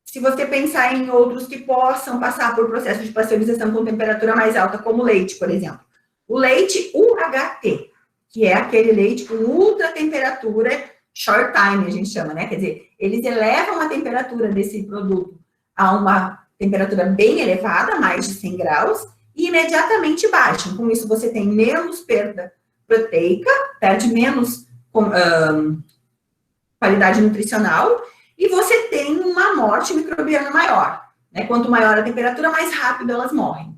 Se você pensar em outros que possam passar por processo de pasteurização com temperatura mais alta, como o leite, por exemplo. O leite UHT, que é aquele leite com ultra temperatura, short time, a gente chama, né? Quer dizer, eles elevam a temperatura desse produto a uma temperatura bem elevada, mais de 100 graus, e imediatamente baixam. Com isso, você tem menos perda proteica, perde menos qualidade nutricional, e você tem uma morte microbiana maior, né? Quanto maior a temperatura, mais rápido elas morrem.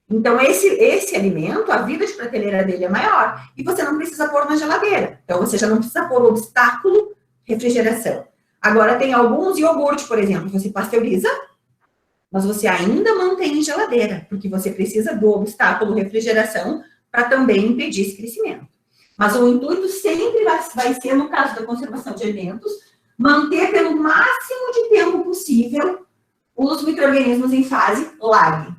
Então, esse alimento, a vida de prateleira dele é maior, e você não precisa pôr na geladeira. Então, você já não precisa pôr obstáculo refrigeração. Agora, tem alguns iogurte, por exemplo, você pasteuriza, mas você ainda mantém em geladeira, porque você precisa do obstáculo refrigeração para também impedir esse crescimento. Mas o intuito sempre vai ser, no caso da conservação de alimentos, manter pelo máximo de tempo possível os micro-organismos em fase lag.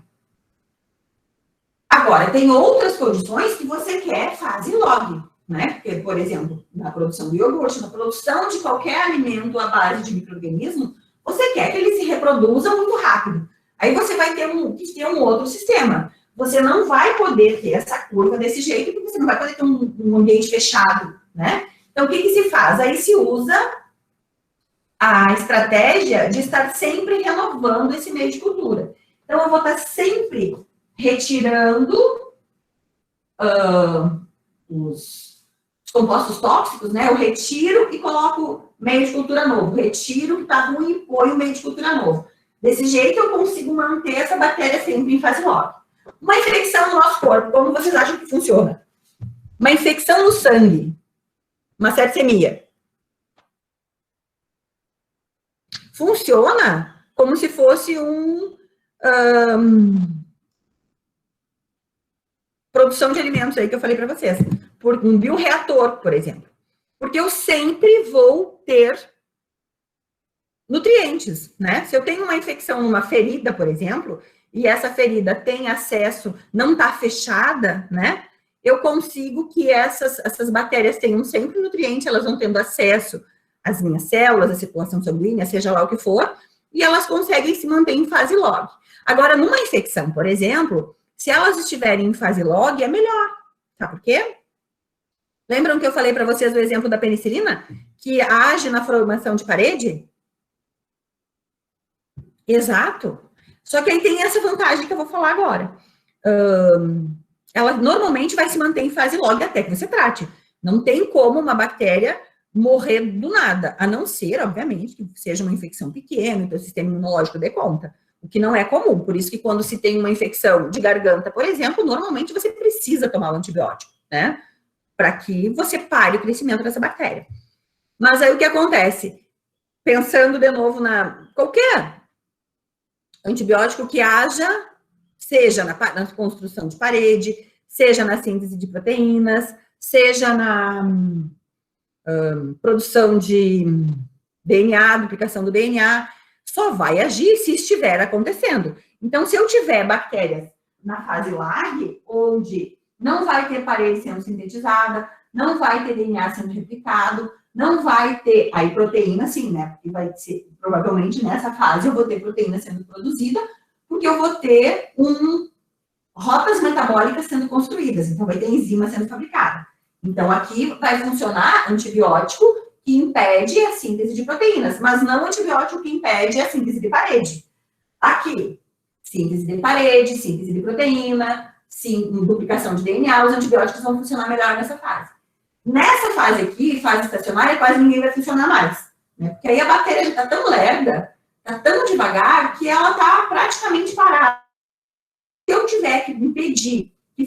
Agora, tem outras condições que você quer fase log, né? Porque, por exemplo, na produção do iogurte, na produção de qualquer alimento à base de micro-organismo, você quer que ele se reproduza muito rápido. Aí você vai ter um outro sistema. Você não vai poder ter essa curva desse jeito, porque você não vai poder ter um ambiente fechado, né? Então, o que se faz? Aí se usa a estratégia de estar sempre renovando esse meio de cultura. Então, eu vou estar sempre retirando os compostos tóxicos, né? Eu retiro e coloco meio de cultura novo. Retiro o que está ruim e ponho meio de cultura novo. Desse jeito, eu consigo manter essa bactéria sempre em fase log. Uma infecção no nosso corpo, como vocês acham que funciona? Uma infecção no sangue, uma sepsemia. Funciona como se fosse produção de alimentos aí que eu falei para vocês. Por um bioreator, por exemplo. Porque eu sempre vou ter nutrientes, né? Se eu tenho uma infecção numa ferida, por exemplo, e essa ferida tem acesso, não está fechada, né? Eu consigo que essas bactérias tenham sempre nutriente, elas vão tendo acesso às minhas células, à circulação sanguínea, seja lá o que for, e elas conseguem se manter em fase log. Agora, numa infecção, por exemplo, se elas estiverem em fase log, é melhor. Sabe por quê? Lembram que eu falei para vocês do exemplo da penicilina? Que age na formação de parede? Exato. Só que aí tem essa vantagem que eu vou falar agora. Ela normalmente vai se manter em fase log até que você trate. Não tem como uma bactéria morrer do nada, a não ser, obviamente, que seja uma infecção pequena, então o sistema imunológico dê conta. O que não é comum. Por isso que quando se tem uma infecção de garganta, por exemplo, normalmente você precisa tomar um antibiótico, né? Para que você pare o crescimento dessa bactéria. Mas aí o que acontece? pensando de novo na qualquer antibiótico que haja, seja na construção de parede, seja na síntese de proteínas, seja na produção de DNA, duplicação do DNA, só vai agir se estiver acontecendo. Então, se eu tiver bactérias na fase lag, onde não vai ter parede sendo sintetizada, não vai ter DNA sendo replicado, não vai ter, aí proteína sim, né, porque vai ser, provavelmente nessa fase eu vou ter proteína sendo produzida, porque eu vou ter rotas metabólicas sendo construídas, então vai ter enzima sendo fabricada. Então, aqui vai funcionar antibiótico que impede a síntese de proteínas, mas não antibiótico que impede a síntese de parede. Aqui, síntese de parede, síntese de proteína, duplicação de DNA, os antibióticos vão funcionar melhor nessa fase. Nessa fase aqui, fase estacionária, quase ninguém vai funcionar mais, né? Porque aí a bactéria já está tão lerda, está tão devagar, que ela está praticamente parada. Se eu tiver que impedir que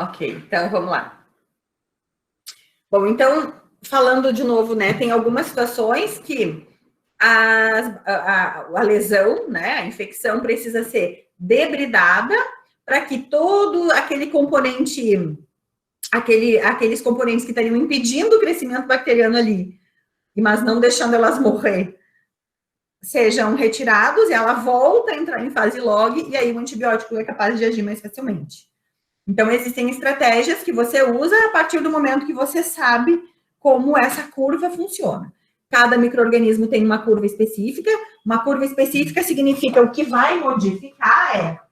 Ok, então vamos lá. Bom, então, falando de novo, né, tem algumas situações que a lesão, né, a infecção precisa ser debridada para que todo aquele componente, aqueles componentes que estariam impedindo o crescimento bacteriano ali, mas não deixando elas morrer, sejam retirados e ela volta a entrar em fase log e aí o antibiótico é capaz de agir mais facilmente. Então, existem estratégias que você usa a partir do momento que você sabe como essa curva funciona. Cada micro-organismo tem uma curva específica. Uma curva específica significa o que vai modificar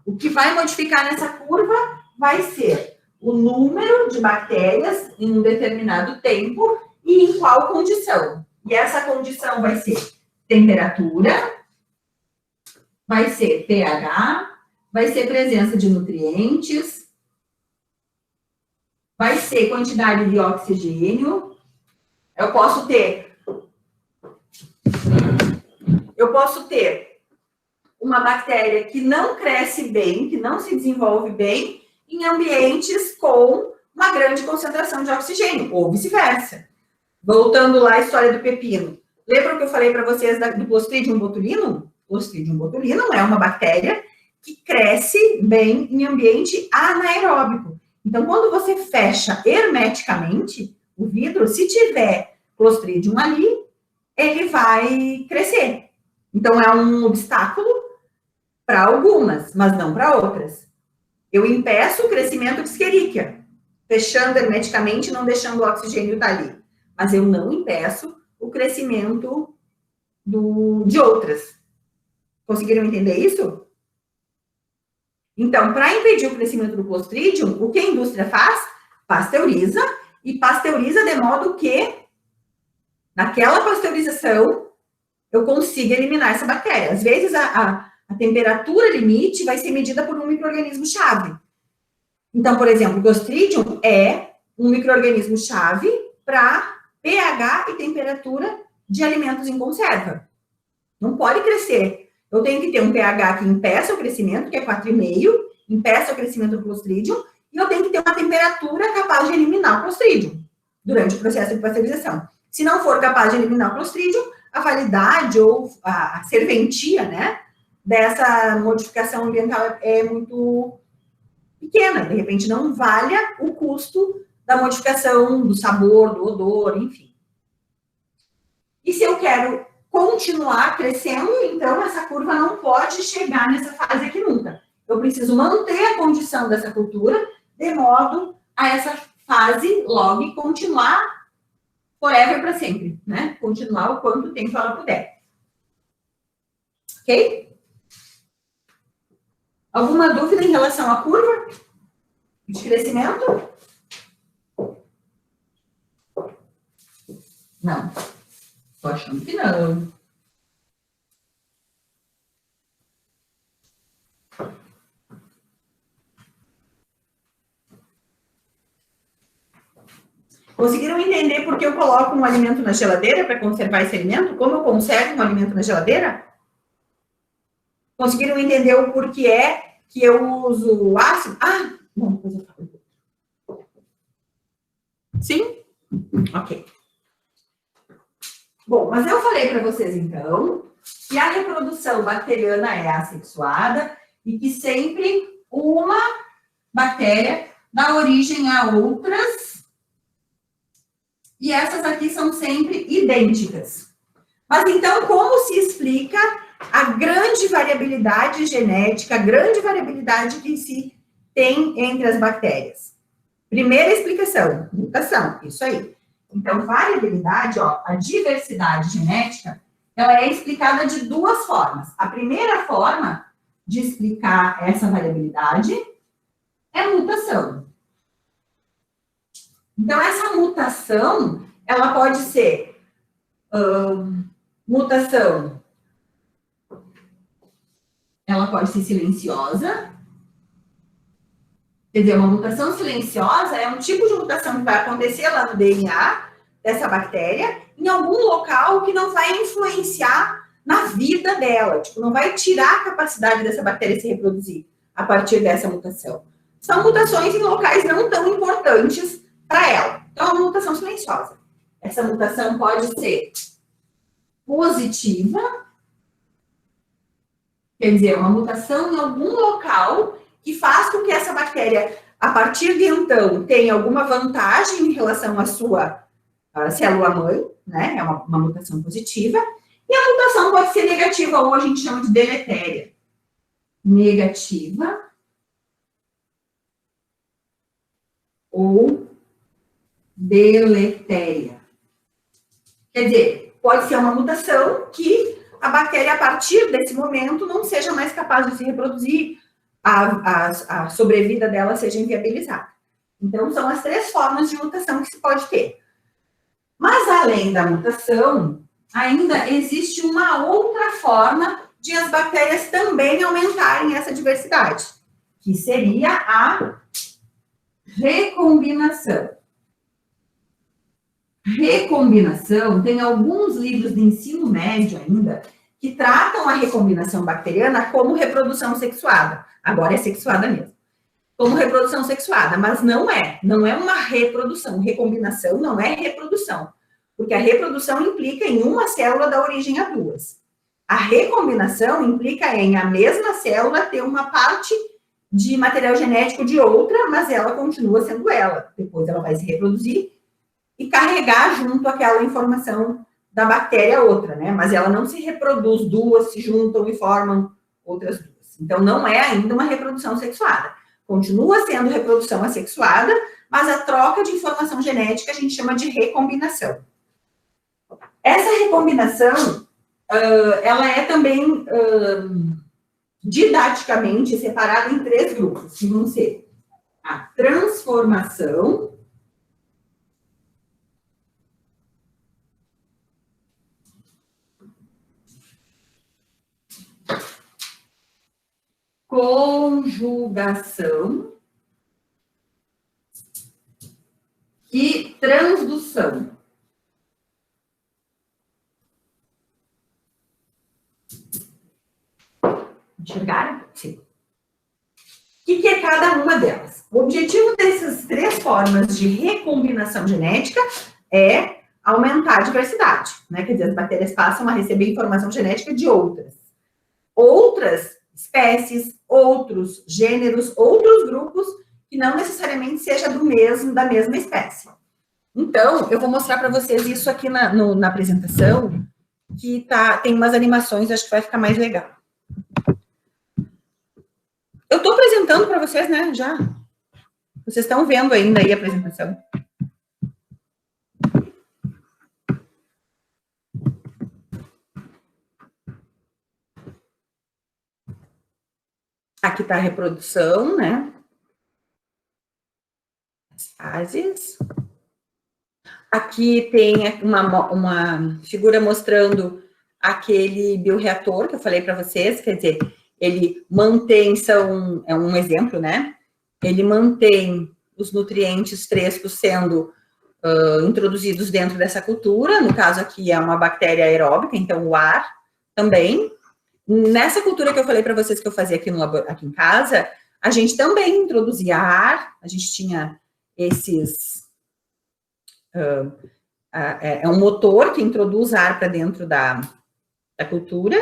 o que vai modificar nessa curva vai ser o número de bactérias em um determinado tempo e em qual condição. E essa condição vai ser temperatura, vai ser pH, vai ser presença de nutrientes, vai ser quantidade de oxigênio. Eu posso ter uma bactéria que não cresce bem, que não se desenvolve bem, em ambientes com uma grande concentração de oxigênio, ou vice-versa. Voltando lá à história do pepino. Lembra que eu falei para vocês do Clostridium botulinum? Clostridium botulinum é uma bactéria que cresce bem em ambiente anaeróbico. Então, quando você fecha hermeticamente o vidro, se tiver Clostridium ali, ele vai crescer. Então, é um obstáculo para algumas, mas não para outras. Eu impeço o crescimento de Escherichia, fechando hermeticamente, não deixando o oxigênio estar ali. Mas eu não impeço o crescimento de outras. Conseguiram entender isso? Então, para impedir o crescimento do Clostridium, o que a indústria faz? Pasteuriza, e pasteuriza de modo que, naquela pasteurização, eu consiga eliminar essa bactéria. Às vezes, a temperatura limite vai ser medida por um micro-organismo-chave. Então, por exemplo, o Clostridium é um micro-organismo-chave para pH e temperatura de alimentos em conserva. Não pode crescer. Eu tenho que ter um pH que impeça o crescimento, que é 4,5, impeça o crescimento do Clostridium, e eu tenho que ter uma temperatura capaz de eliminar o Clostridium durante o processo de pasteurização. Se não for capaz de eliminar o Clostridium, a validade ou a serventia, né, dessa modificação ambiental é muito pequena. De repente, não valha o custo da modificação do sabor, do odor, enfim. E se eu quero continuar crescendo, então essa curva não pode chegar nessa fase aqui nunca. Eu preciso manter a condição dessa cultura de modo a essa fase log continuar forever para sempre, né? Continuar o quanto tempo ela puder. Ok? Alguma dúvida em relação à curva de crescimento? Não. Tô achando que não. Conseguiram entender por que eu coloco um alimento na geladeira para conservar esse alimento? Como eu conservo um alimento na geladeira? Conseguiram entender o porquê é que eu uso ácido? Ah, não, depois eu falo. Sim? Ok. Bom, mas eu falei para vocês, então, que a reprodução bacteriana é assexuada e que sempre uma bactéria dá origem a outras. E essas aqui são sempre idênticas. Mas então, como se explica a grande variabilidade genética, a grande variabilidade que se tem entre as bactérias? Primeira explicação, mutação, isso aí. Então, variabilidade, ó, a diversidade genética, ela é explicada de duas formas. A primeira forma de explicar essa variabilidade é mutação. Então, essa mutação, ela pode ser mutação, ela pode ser silenciosa. Quer dizer, uma mutação silenciosa é um tipo de mutação que vai acontecer lá no DNA dessa bactéria, em algum local que não vai influenciar na vida dela, tipo, não vai tirar a capacidade dessa bactéria se reproduzir a partir dessa mutação. São mutações em locais não tão importantes para ela. Então, é uma mutação silenciosa. Essa mutação pode ser positiva, quer dizer, uma mutação em algum local que faz com que essa bactéria, a partir de então, tenha alguma vantagem em relação à sua célula-mãe, né? É uma mutação positiva. E a mutação pode ser negativa, ou a gente chama de deletéria. Negativa. Ou deletéria. Quer dizer, pode ser uma mutação que a bactéria, a partir desse momento, não seja mais capaz de se reproduzir, a sobrevida dela seja inviabilizada. Então, são as três formas de mutação que se pode ter. Mas, além da mutação, ainda existe uma outra forma de as bactérias também aumentarem essa diversidade, que seria a recombinação. Recombinação, tem alguns livros de ensino médio ainda que tratam a recombinação bacteriana como reprodução sexuada. Agora é sexuada mesmo. Como reprodução sexuada, mas não é uma reprodução. Recombinação não é reprodução, porque a reprodução implica em uma célula dar origem a duas. A recombinação implica em a mesma célula ter uma parte de material genético de outra, mas ela continua sendo ela. Depois ela vai se reproduzir e carregar junto aquela informação da bactéria outra, né? Mas ela não se reproduz, duas se juntam e formam outras duas. Então, não é ainda uma reprodução sexuada. Continua sendo reprodução assexuada, mas a troca de informação genética a gente chama de recombinação. Essa recombinação, ela é também didaticamente separada em três grupos, que vão ser a transformação, conjugação e transdução. Enxergaram? Sim. O que é cada uma delas? O objetivo dessas três formas de recombinação genética é aumentar a diversidade, né? Quer dizer, as bactérias passam a receber informação genética de outras espécies, outros gêneros, outros grupos que não necessariamente seja da mesma espécie. Então, eu vou mostrar para vocês isso aqui na apresentação, que tem umas animações, acho que vai ficar mais legal. Eu estou apresentando para vocês, né, já. Vocês estão vendo ainda aí a apresentação. Aqui está a reprodução, né? As fases. Aqui tem uma figura mostrando aquele bioreator que eu falei para vocês, quer dizer, ele mantém, é um exemplo, né? Ele mantém os nutrientes frescos sendo introduzidos dentro dessa cultura, no caso aqui é uma bactéria aeróbica, então o ar também. Nessa cultura que eu falei para vocês que eu fazia aqui em casa, a gente também introduzia ar, a gente tinha esses... é um motor que introduz ar para dentro da cultura,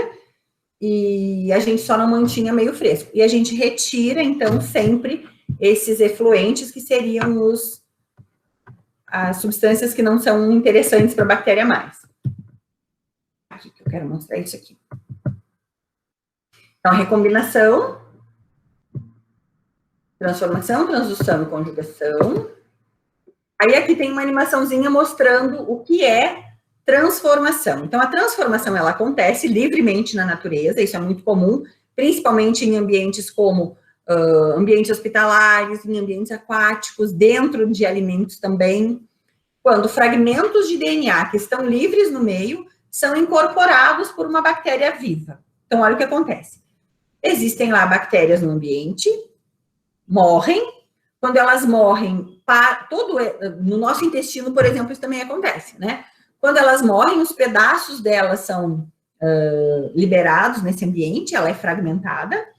e a gente só não mantinha meio fresco. E a gente retira, então, sempre esses efluentes, que seriam as substâncias que não são interessantes para a bactéria mais. Aqui, que eu quero mostrar isso aqui. Então, recombinação, transformação, transdução e conjugação. Aí aqui tem uma animaçãozinha mostrando o que é transformação. Então, a transformação, ela acontece livremente na natureza, isso é muito comum, principalmente em ambientes como ambientes hospitalares, em ambientes aquáticos, dentro de alimentos também, quando fragmentos de DNA que estão livres no meio são incorporados por uma bactéria viva. Então, olha o que acontece. Existem lá bactérias no ambiente, morrem. Quando elas morrem, no nosso intestino, por exemplo, isso também acontece, né? Quando elas morrem, os pedaços delas são liberados nesse ambiente, ela é fragmentada,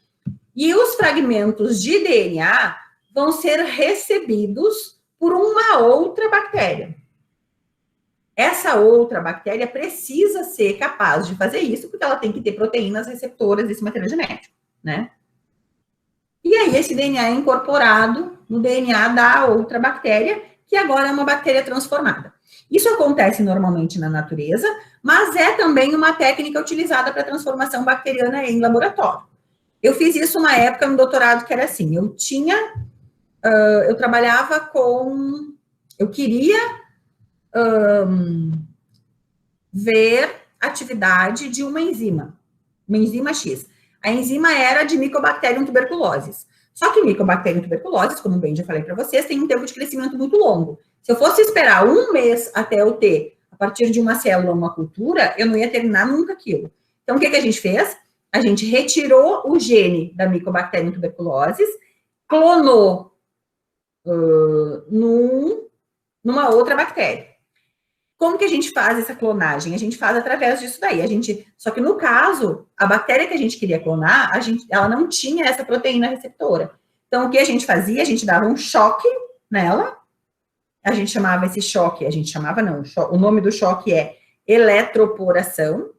e os fragmentos de DNA vão ser recebidos por uma outra bactéria. Essa outra bactéria precisa ser capaz de fazer isso, porque ela tem que ter proteínas receptoras desse material genético, né? E aí esse DNA é incorporado no DNA da outra bactéria, que agora é uma bactéria transformada. Isso acontece normalmente na natureza, mas é também uma técnica utilizada para transformação bacteriana em laboratório. Eu fiz isso uma época no doutorado que era assim, eu trabalhava eu queria ver a atividade de uma enzima X. A enzima era de Mycobacterium tuberculosis. Só que Mycobacterium tuberculosis, como bem já falei para vocês, tem um tempo de crescimento muito longo. Se eu fosse esperar um mês até eu ter, a partir de uma célula, uma cultura, eu não ia terminar nunca aquilo. Então, o que a gente fez? A gente retirou o gene da Mycobacterium tuberculosis, clonou numa outra bactéria. Como que a gente faz essa clonagem? A gente faz através disso daí. Só que no caso, a bactéria que a gente queria clonar, ela não tinha essa proteína receptora. Então, o que a gente fazia? A gente dava um choque nela. A gente chamava esse choque, o nome do choque é eletroporação.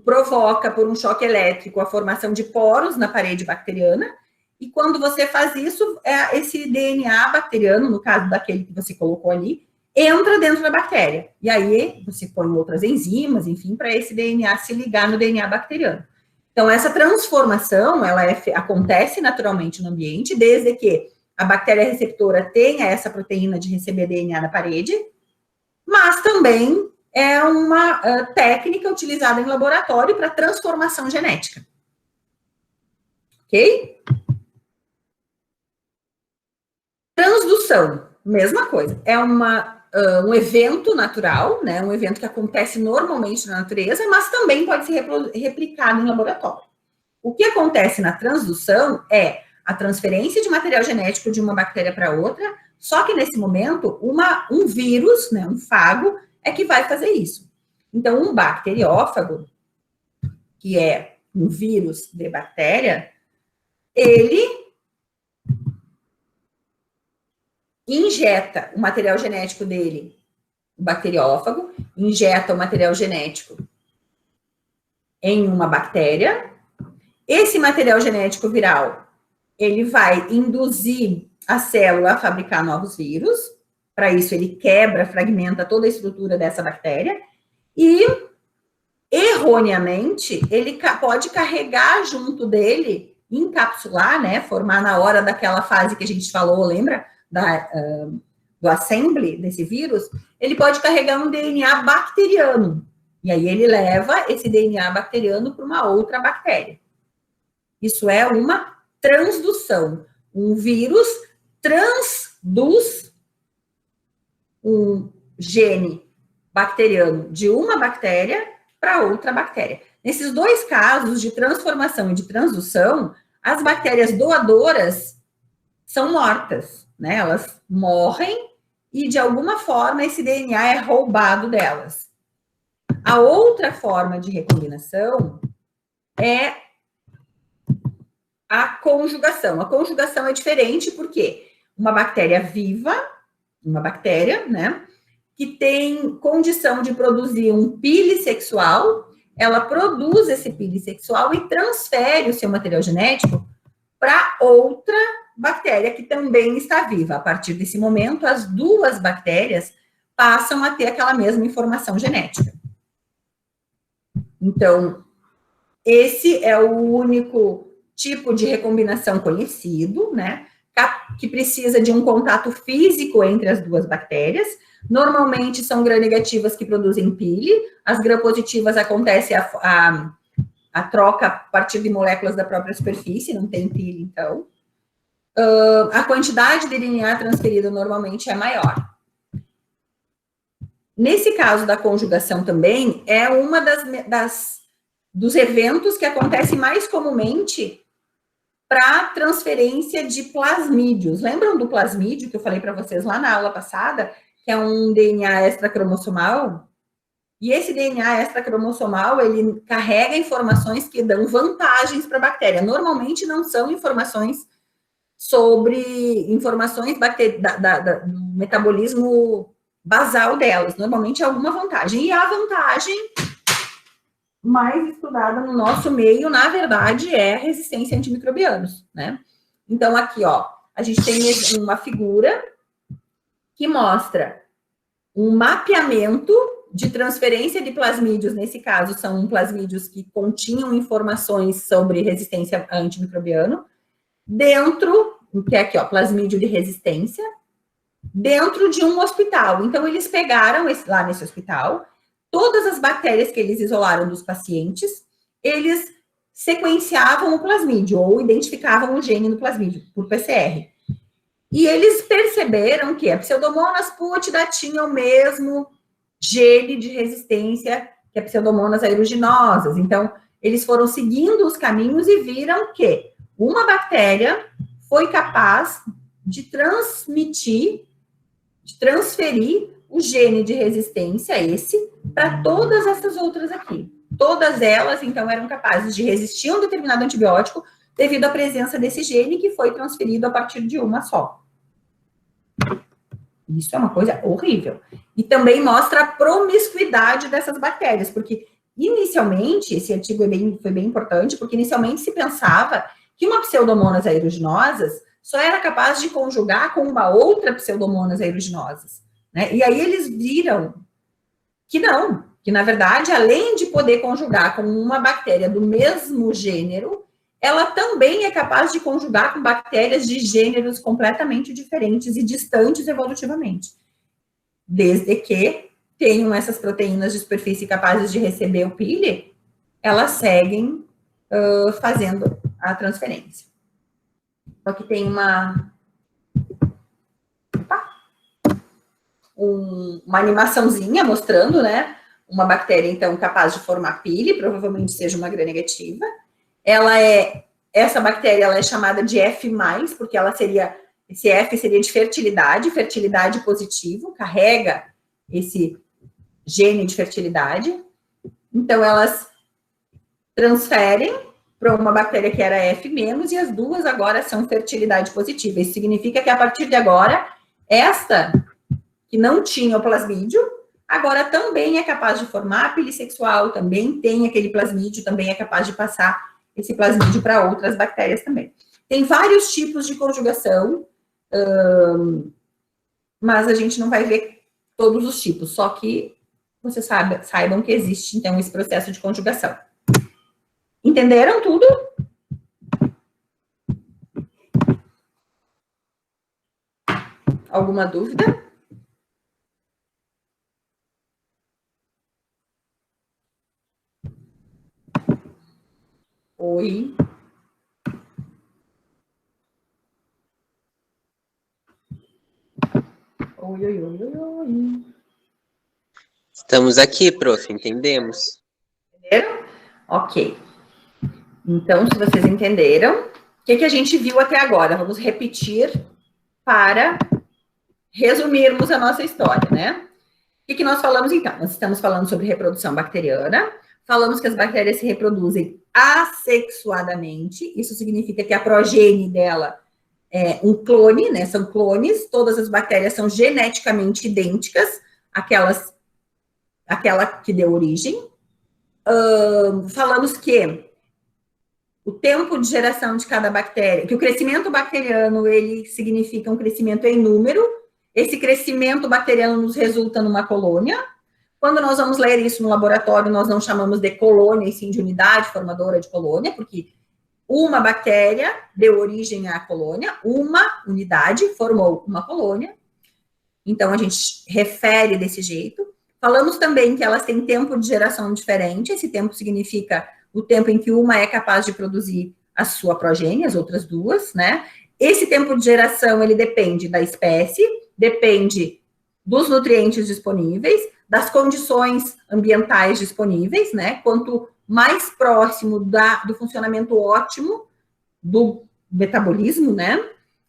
Provoca por um choque elétrico a formação de poros na parede bacteriana. E quando você faz isso, esse DNA bacteriano, no caso daquele que você colocou ali, entra dentro da bactéria. E aí, você põe outras enzimas, enfim, para esse DNA se ligar no DNA bacteriano. Então, essa transformação, ela acontece naturalmente no ambiente, desde que a bactéria receptora tenha essa proteína de receber DNA na parede, mas também é uma técnica utilizada em laboratório para transformação genética. Ok? Transdução, mesma coisa. É um evento natural, né? Um evento que acontece normalmente na natureza, mas também pode ser replicado em laboratório. O que acontece na transdução é a transferência de material genético de uma bactéria para outra, só que nesse momento, um vírus, né, um fago, é que vai fazer isso. Então, um bacteriófago, que é um vírus de bactéria, ele injeta o material genético dele, o bacteriófago, injeta o material genético em uma bactéria. Esse material genético viral, ele vai induzir a célula a fabricar novos vírus. Para isso, ele quebra, fragmenta toda a estrutura dessa bactéria. E, erroneamente, ele pode carregar junto dele, encapsular, né? Formar na hora daquela fase que a gente falou, lembra? Do assembly desse vírus. Ele pode carregar um DNA bacteriano. E aí ele leva esse DNA bacteriano para uma outra bactéria. Isso é uma transdução. Um vírus transduz um gene bacteriano de uma bactéria para outra bactéria. Nesses dois casos de transformação e de transdução, as bactérias doadoras são mortas, né? Elas morrem e, de alguma forma, esse DNA é roubado delas. A outra forma de recombinação é a conjugação. A conjugação é diferente porque uma bactéria viva, uma bactéria, né, que tem condição de produzir um pile sexual, ela produz esse pile sexual e transfere o seu material genético para outra bactéria que também está viva. A partir desse momento, as duas bactérias passam a ter aquela mesma informação genética. Então, esse é o único tipo de recombinação conhecido, né, que precisa de um contato físico entre as duas bactérias. Normalmente são gram-negativas que produzem pile, as gram-positivas acontece a troca a partir de moléculas da própria superfície, não tem pile, então. A quantidade de DNA transferida normalmente é maior. Nesse caso da conjugação também, é uma dos eventos que acontece mais comumente para transferência de plasmídios. Lembram do plasmídio que eu falei para vocês lá na aula passada, que é um DNA extracromossomal? E esse DNA extracromossomal, ele carrega informações que dão vantagens para a bactéria. Normalmente não são informações sobre do metabolismo basal delas. Normalmente é alguma vantagem. E a vantagem mais estudada no nosso meio, na verdade, é a resistência a antimicrobianos, né? Então, aqui, ó, a gente tem uma figura que mostra um mapeamento de transferência de plasmídios. Nesse caso, são plasmídios que continham informações sobre resistência a antimicrobiano, dentro, que é aqui, ó, plasmídio de resistência, dentro de um hospital. Então, eles pegaram, lá nesse hospital, todas as bactérias que eles isolaram dos pacientes, eles sequenciavam o plasmídio, ou identificavam o gene no plasmídio, por PCR. E eles perceberam que a Pseudomonas putida tinha o mesmo gene de resistência que a Pseudomonas aeruginosas. Então, eles foram seguindo os caminhos e viram que uma bactéria foi capaz de transferir o gene de resistência, para todas essas outras aqui. Todas elas, então, eram capazes de resistir a um determinado antibiótico devido à presença desse gene que foi transferido a partir de uma só. Isso é uma coisa horrível. E também mostra a promiscuidade dessas bactérias, porque inicialmente, esse artigo foi bem importante, porque inicialmente se pensava que uma Pseudomonas aeruginosas só era capaz de conjugar com uma outra Pseudomonas aeruginosas, né? E aí eles viram que não, que na verdade, além de poder conjugar com uma bactéria do mesmo gênero, ela também é capaz de conjugar com bactérias de gêneros completamente diferentes e distantes evolutivamente. Desde que tenham essas proteínas de superfície capazes de receber o pile, elas seguem fazendo a transferência. Então, aqui tem uma animaçãozinha mostrando, né, uma bactéria, então, capaz de formar pile, provavelmente seja uma gram-negativa. Essa bactéria, ela é chamada de F+, porque esse F seria de fertilidade positivo, carrega esse gene de fertilidade. Então, elas transferem para uma bactéria que era F-, e as duas agora são fertilidade positiva. Isso significa que, a partir de agora, esta, que não tinha o plasmídio, agora também é capaz de formar pile sexual, também tem aquele plasmídio, também é capaz de passar esse plasmídio para outras bactérias também. Tem vários tipos de conjugação, Mas a gente não vai ver todos os tipos, só que vocês saibam que existe, então, esse processo de conjugação. Entenderam tudo? Alguma dúvida? Oi. Oi, oi, oi, oi, oi. Estamos aqui, prof, entendemos. Entenderam? Ok. Então, se vocês entenderam, o que a gente viu até agora? Vamos repetir para resumirmos a nossa história, né? O que nós falamos, então? Nós estamos falando sobre reprodução bacteriana, falamos que as bactérias se reproduzem assexuadamente, isso significa que a progenie dela é um clone, né? São clones, todas as bactérias são geneticamente idênticas àquela que deu origem. Falamos que o tempo de geração de cada bactéria, que o crescimento bacteriano, ele significa um crescimento em número, esse crescimento bacteriano nos resulta numa colônia. Quando nós vamos ler isso no laboratório, nós não chamamos de colônia, e sim de unidade formadora de colônia, porque uma bactéria deu origem à colônia, uma unidade formou uma colônia, então a gente refere desse jeito. Falamos também que elas têm tempo de geração diferente, esse tempo significa o tempo em que uma é capaz de produzir a sua progênie, as outras duas, né? Esse tempo de geração, ele depende da espécie, depende dos nutrientes disponíveis, das condições ambientais disponíveis, né? Quanto mais próximo do funcionamento ótimo do metabolismo, né?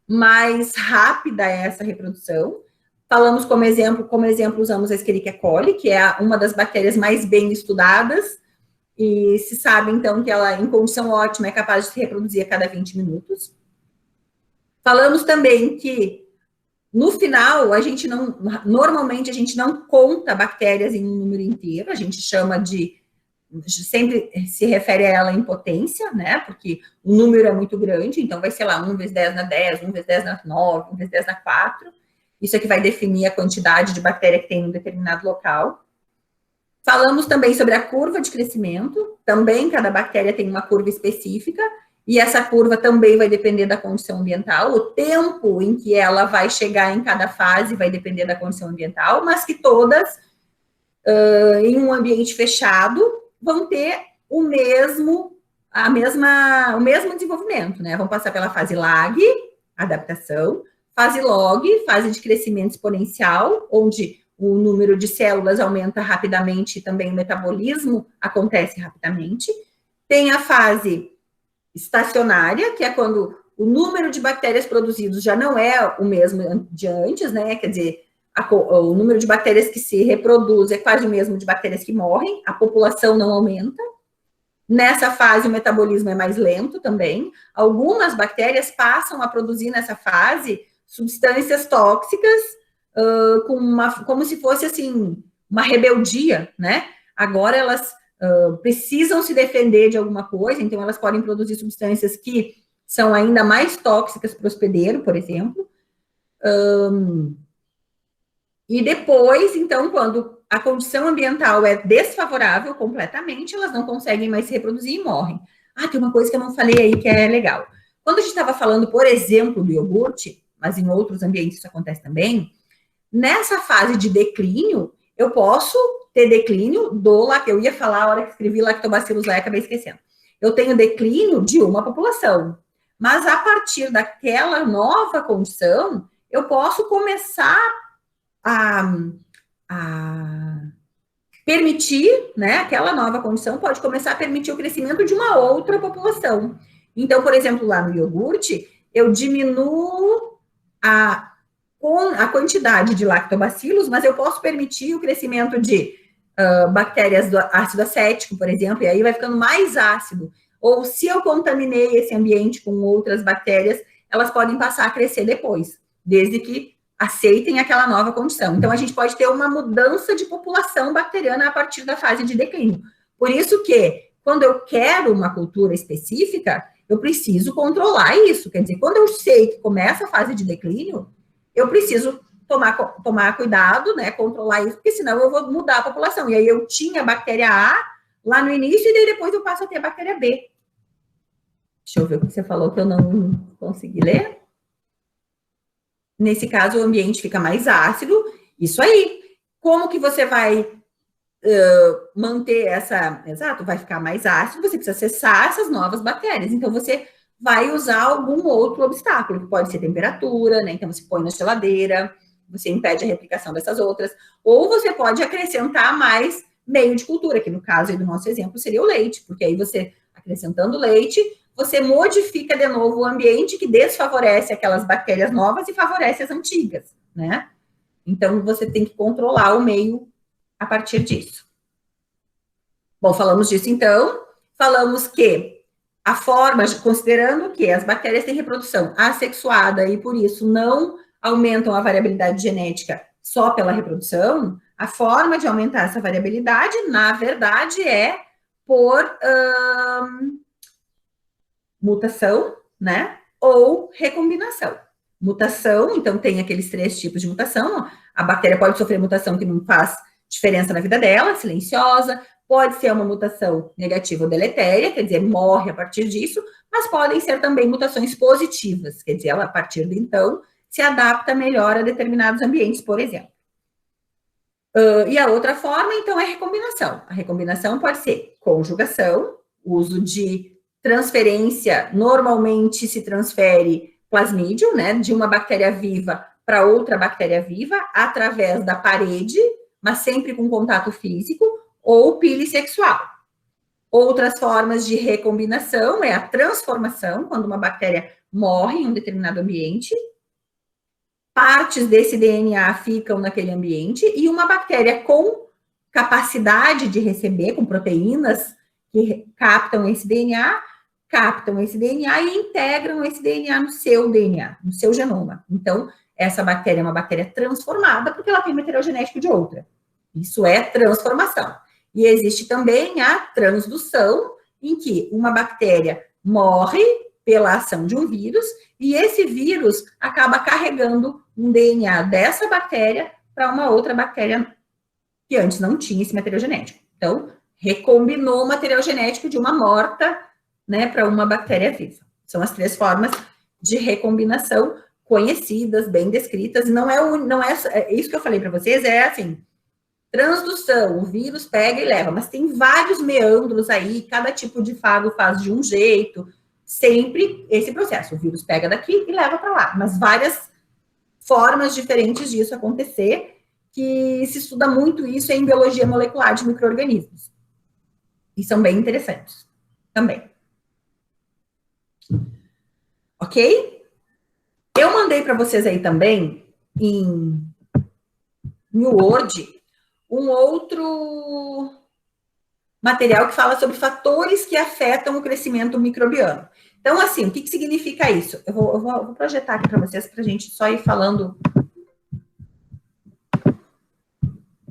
Mais rápida é essa reprodução. Falamos como exemplo usamos a Escherichia coli, que é uma das bactérias mais bem estudadas, e se sabe, então, que ela, em condição ótima, é capaz de se reproduzir a cada 20 minutos. Falamos também que, no final, normalmente a gente não conta bactérias em um número inteiro, a gente sempre se refere a ela em potência, né, porque o número é muito grande, então vai ser lá 1 vezes 10 na 10, 1 vezes 10 na 9, 1 vezes 10 na 4, isso é que vai definir a quantidade de bactéria que tem em um determinado local. Falamos também sobre a curva de crescimento, também cada bactéria tem uma curva específica, e essa curva também vai depender da condição ambiental, o tempo em que ela vai chegar em cada fase vai depender da condição ambiental, mas que todas, em um ambiente fechado, vão ter o mesmo desenvolvimento, né? Vão passar pela fase lag, adaptação, fase log, fase de crescimento exponencial, onde o número de células aumenta rapidamente e também o metabolismo acontece rapidamente. Tem a fase estacionária, que é quando o número de bactérias produzidos já não é o mesmo de antes, né? Quer dizer, o número de bactérias que se reproduz é quase o mesmo de bactérias que morrem, a população não aumenta. Nessa fase, o metabolismo é mais lento também. Algumas bactérias passam a produzir nessa fase substâncias tóxicas, como se fosse, assim, uma rebeldia, né? Agora elas precisam se defender de alguma coisa, então elas podem produzir substâncias que são ainda mais tóxicas para o hospedeiro, por exemplo. E depois, então, quando a condição ambiental é desfavorável completamente, elas não conseguem mais se reproduzir e morrem. Tem uma coisa que eu não falei aí que é legal. Quando a gente estava falando, por exemplo, do iogurte, mas em outros ambientes isso acontece também, nessa fase de declínio, eu posso ter declínio eu ia falar a hora que escrevi Lactobacillus lá e acabei esquecendo. Eu tenho declínio de uma população, mas a partir daquela nova condição, eu posso começar a permitir, né, aquela nova condição pode começar a permitir o crescimento de uma outra população. Então, por exemplo, lá no iogurte, eu diminuo a quantidade de lactobacilos, mas eu posso permitir o crescimento de bactérias do ácido acético, por exemplo, e aí vai ficando mais ácido. Ou se eu contaminei esse ambiente com outras bactérias, elas podem passar a crescer depois, desde que aceitem aquela nova condição. Então, a gente pode ter uma mudança de população bacteriana a partir da fase de declínio. Por isso que, quando eu quero uma cultura específica, eu preciso controlar isso. Quer dizer, quando eu sei que começa a fase de declínio, eu preciso tomar cuidado, né, controlar isso, porque senão eu vou mudar a população. E aí eu tinha a bactéria A lá no início, e daí depois eu passo a ter a bactéria B. Deixa eu ver o que você falou que eu não consegui ler. Nesse caso, o ambiente fica mais ácido. Isso aí. Como que você vai manter essa... Exato, vai ficar mais ácido, você precisa acessar essas novas bactérias. Então, você vai usar algum outro obstáculo, que pode ser temperatura, né? Então, você põe na geladeira, você impede a replicação dessas outras. Ou você pode acrescentar mais meio de cultura, que no caso aí do nosso exemplo seria o leite, porque aí você, acrescentando leite, você modifica de novo o ambiente que desfavorece aquelas bactérias novas e favorece as antigas, né? Então, você tem que controlar o meio a partir disso. Bom, falamos disso então. Falamos que a forma, considerando que as bactérias têm reprodução assexuada e, por isso, não aumentam a variabilidade genética só pela reprodução, a forma de aumentar essa variabilidade, na verdade, é por mutação, né? Ou recombinação. Mutação, então, tem aqueles 3 tipos de mutação. A bactéria pode sofrer mutação que não faz diferença na vida dela, silenciosa, pode ser uma mutação negativa ou deletéria, quer dizer, morre a partir disso, mas podem ser também mutações positivas, quer dizer, ela, a partir de então, se adapta melhor a determinados ambientes, por exemplo. E a outra forma, então, é a recombinação. A recombinação pode ser conjugação, uso de transferência, normalmente se transfere plasmídio, né, de uma bactéria viva para outra bactéria viva, através da parede, mas sempre com contato físico, ou pilissexual. Outras formas de recombinação é a transformação, quando uma bactéria morre em um determinado ambiente, partes desse DNA ficam naquele ambiente, e uma bactéria com capacidade de receber, com proteínas que captam esse DNA e integram esse DNA no seu genoma. Então, essa bactéria é uma bactéria transformada, porque ela tem material genético de outra. Isso é transformação. E existe também a transdução, em que uma bactéria morre pela ação de um vírus, e esse vírus acaba carregando um DNA dessa bactéria para uma outra bactéria que antes não tinha esse material genético. Então, recombinou o material genético de uma morta, né, para uma bactéria viva. São as 3 formas de recombinação conhecidas, bem descritas, não é isso que eu falei para vocês, é assim, transdução, o vírus pega e leva, mas tem vários meandros aí, cada tipo de fago faz de um jeito, sempre esse processo, o vírus pega daqui e leva para lá, mas várias formas diferentes disso acontecer, que se estuda muito isso em biologia molecular de micro-organismos, e são bem interessantes também. Ok? Eu mandei para vocês aí também, em Word, um outro material que fala sobre fatores que afetam o crescimento microbiano. Então, assim, o que significa isso? Eu vou projetar aqui para vocês, para a gente só ir falando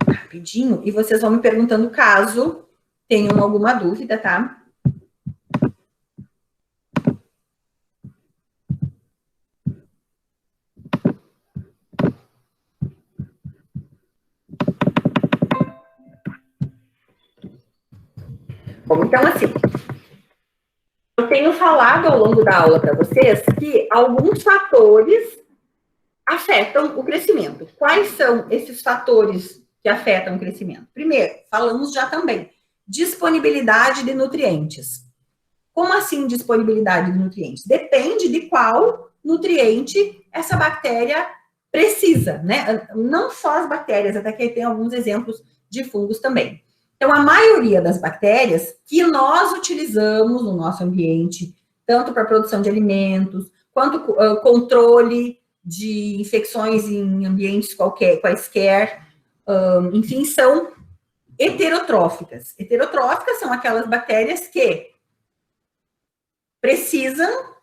rapidinho, e vocês vão me perguntando caso tenham alguma dúvida, tá? Bom, então, assim, eu tenho falado ao longo da aula para vocês que alguns fatores afetam o crescimento. Quais são esses fatores que afetam o crescimento? Primeiro, falamos já também, disponibilidade de nutrientes. Como assim disponibilidade de nutrientes? Depende de qual nutriente essa bactéria precisa, né? Não só as bactérias, até que tem alguns exemplos de fungos também. Então, a maioria das bactérias que nós utilizamos no nosso ambiente, tanto para produção de alimentos, quanto controle de infecções em ambientes quaisquer, enfim, são heterotróficas. Heterotróficas são aquelas bactérias que precisam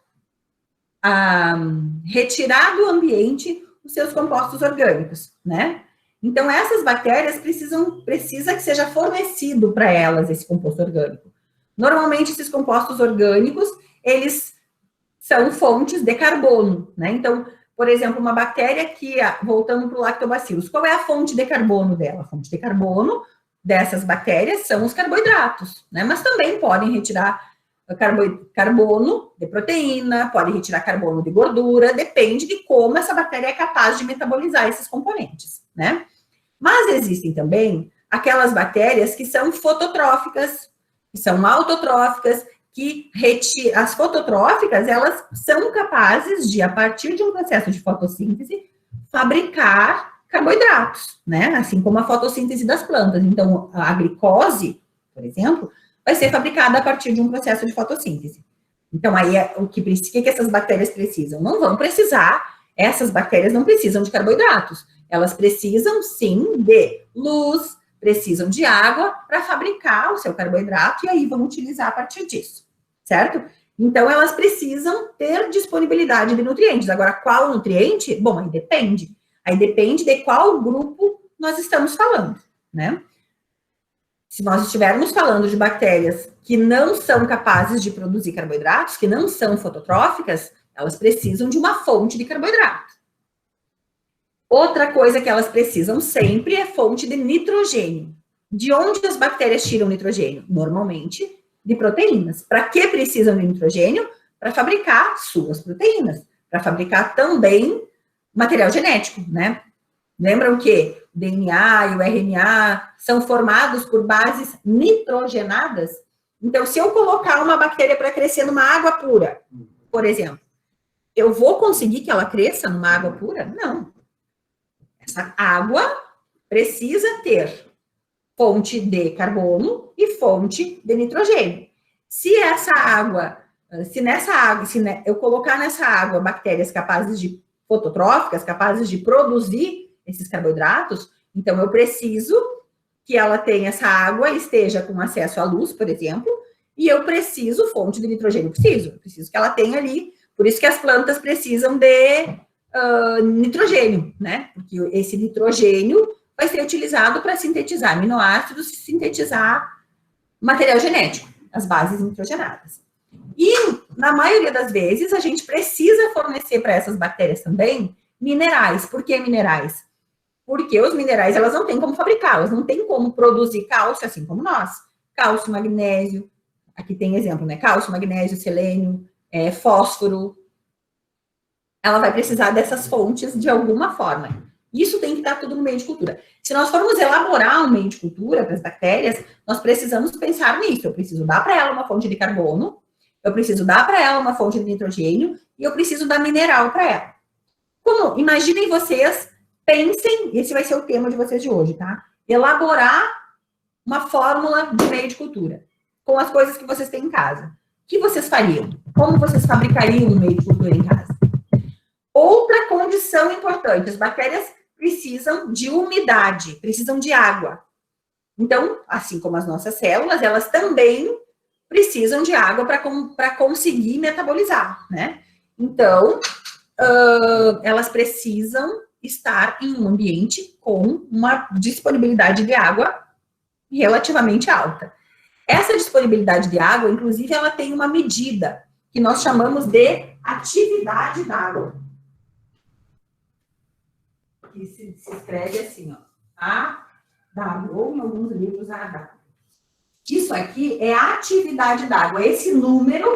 retirar do ambiente os seus compostos orgânicos, né? Então, essas bactérias precisa que seja fornecido para elas esse composto orgânico. Normalmente, esses compostos orgânicos, eles são fontes de carbono, né? Então, por exemplo, uma bactéria que, voltando para o lactobacillus, qual é a fonte de carbono dela? A fonte de carbono dessas bactérias são os carboidratos, né? Mas também podem retirar carbono de proteína, podem retirar carbono de gordura, depende de como essa bactéria é capaz de metabolizar esses componentes, né? Mas existem também aquelas bactérias que são fototróficas, que são autotróficas, que as fototróficas, elas são capazes de, a partir de um processo de fotossíntese, fabricar carboidratos, né? Assim como a fotossíntese das plantas. Então, a glicose, por exemplo, vai ser fabricada a partir de um processo de fotossíntese. Então, aí, o que essas bactérias precisam? Não vão precisar, essas bactérias não precisam de carboidratos. Elas precisam, sim, de luz, precisam de água para fabricar o seu carboidrato e aí vão utilizar a partir disso, certo? Então, elas precisam ter disponibilidade de nutrientes. Agora, qual nutriente? Bom, aí depende. Aí depende de qual grupo nós estamos falando, né? Se nós estivermos falando de bactérias que não são capazes de produzir carboidratos, que não são fototróficas, elas precisam de uma fonte de carboidrato. Outra coisa que elas precisam sempre é fonte de nitrogênio. De onde as bactérias tiram nitrogênio? Normalmente, de proteínas. Para que precisam de nitrogênio? Para fabricar suas proteínas. Para fabricar também material genético, né? Lembram que o DNA e o RNA são formados por bases nitrogenadas? Então, se eu colocar uma bactéria para crescer numa água pura, por exemplo, eu vou conseguir que ela cresça numa água pura? Não. Essa água precisa ter fonte de carbono e fonte de nitrogênio. Se eu colocar nessa água bactérias capazes de fototróficas, capazes de produzir esses carboidratos, então eu preciso que ela tenha essa água, esteja com acesso à luz, por exemplo, e eu preciso, fonte de nitrogênio, preciso que ela tenha ali, por isso que as plantas precisam de nitrogênio, né? Porque esse nitrogênio vai ser utilizado para sintetizar aminoácidos, sintetizar material genético, as bases nitrogenadas. E, na maioria das vezes, a gente precisa fornecer para essas bactérias também minerais. Por que minerais? Porque os minerais, elas não têm como fabricar, elas não têm como produzir cálcio, assim como nós. Cálcio, magnésio, aqui tem exemplo, né? Cálcio, magnésio, selênio, fósforo. Ela vai precisar dessas fontes de alguma forma. Isso tem que estar tudo no meio de cultura. Se nós formos elaborar um meio de cultura para as bactérias, nós precisamos pensar nisso. Eu preciso dar para ela uma fonte de carbono, eu preciso dar para ela uma fonte de nitrogênio e eu preciso dar mineral para ela. Como? Imaginem vocês, pensem, esse vai ser o tema de vocês de hoje, tá? Elaborar uma fórmula de meio de cultura com as coisas que vocês têm em casa. O que vocês fariam? Como vocês fabricariam um meio de cultura em casa? Outra condição importante, as bactérias precisam de umidade, precisam de água. Então, assim como as nossas células, elas também precisam de água para conseguir metabolizar, né? Então, elas precisam estar em um ambiente com uma disponibilidade de água relativamente alta. Essa disponibilidade de água, inclusive, ela tem uma medida que nós chamamos de atividade da água. Que se escreve assim, ó, AW, ou em alguns livros AW. Isso aqui é a atividade d'água. Esse número,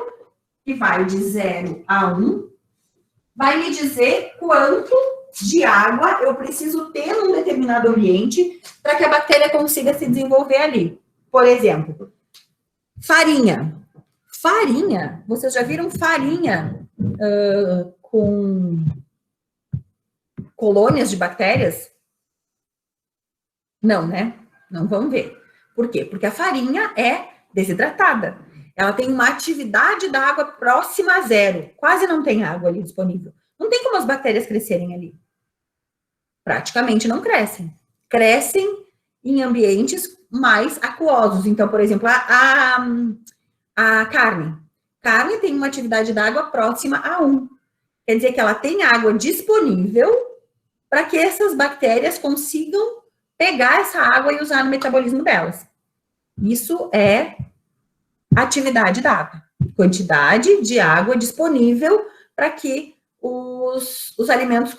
que vai de 0 a 1, vai me dizer quanto de água eu preciso ter num determinado ambiente para que a bactéria consiga se desenvolver ali. Por exemplo, farinha. Farinha, vocês já viram farinha com colônias de bactérias? Não, né? Não vamos ver. Por quê? Porque a farinha é desidratada. Ela tem uma atividade da água próxima a 0. Quase não tem água ali disponível. Não tem como as bactérias crescerem ali. Praticamente não crescem. Crescem em ambientes mais aquosos. Então, por exemplo, a carne. Carne tem uma atividade da água próxima a 1. Quer dizer que ela tem água disponível para que essas bactérias consigam pegar essa água e usar no metabolismo delas. Isso é atividade da água. quantidade de água disponível para que os alimentos,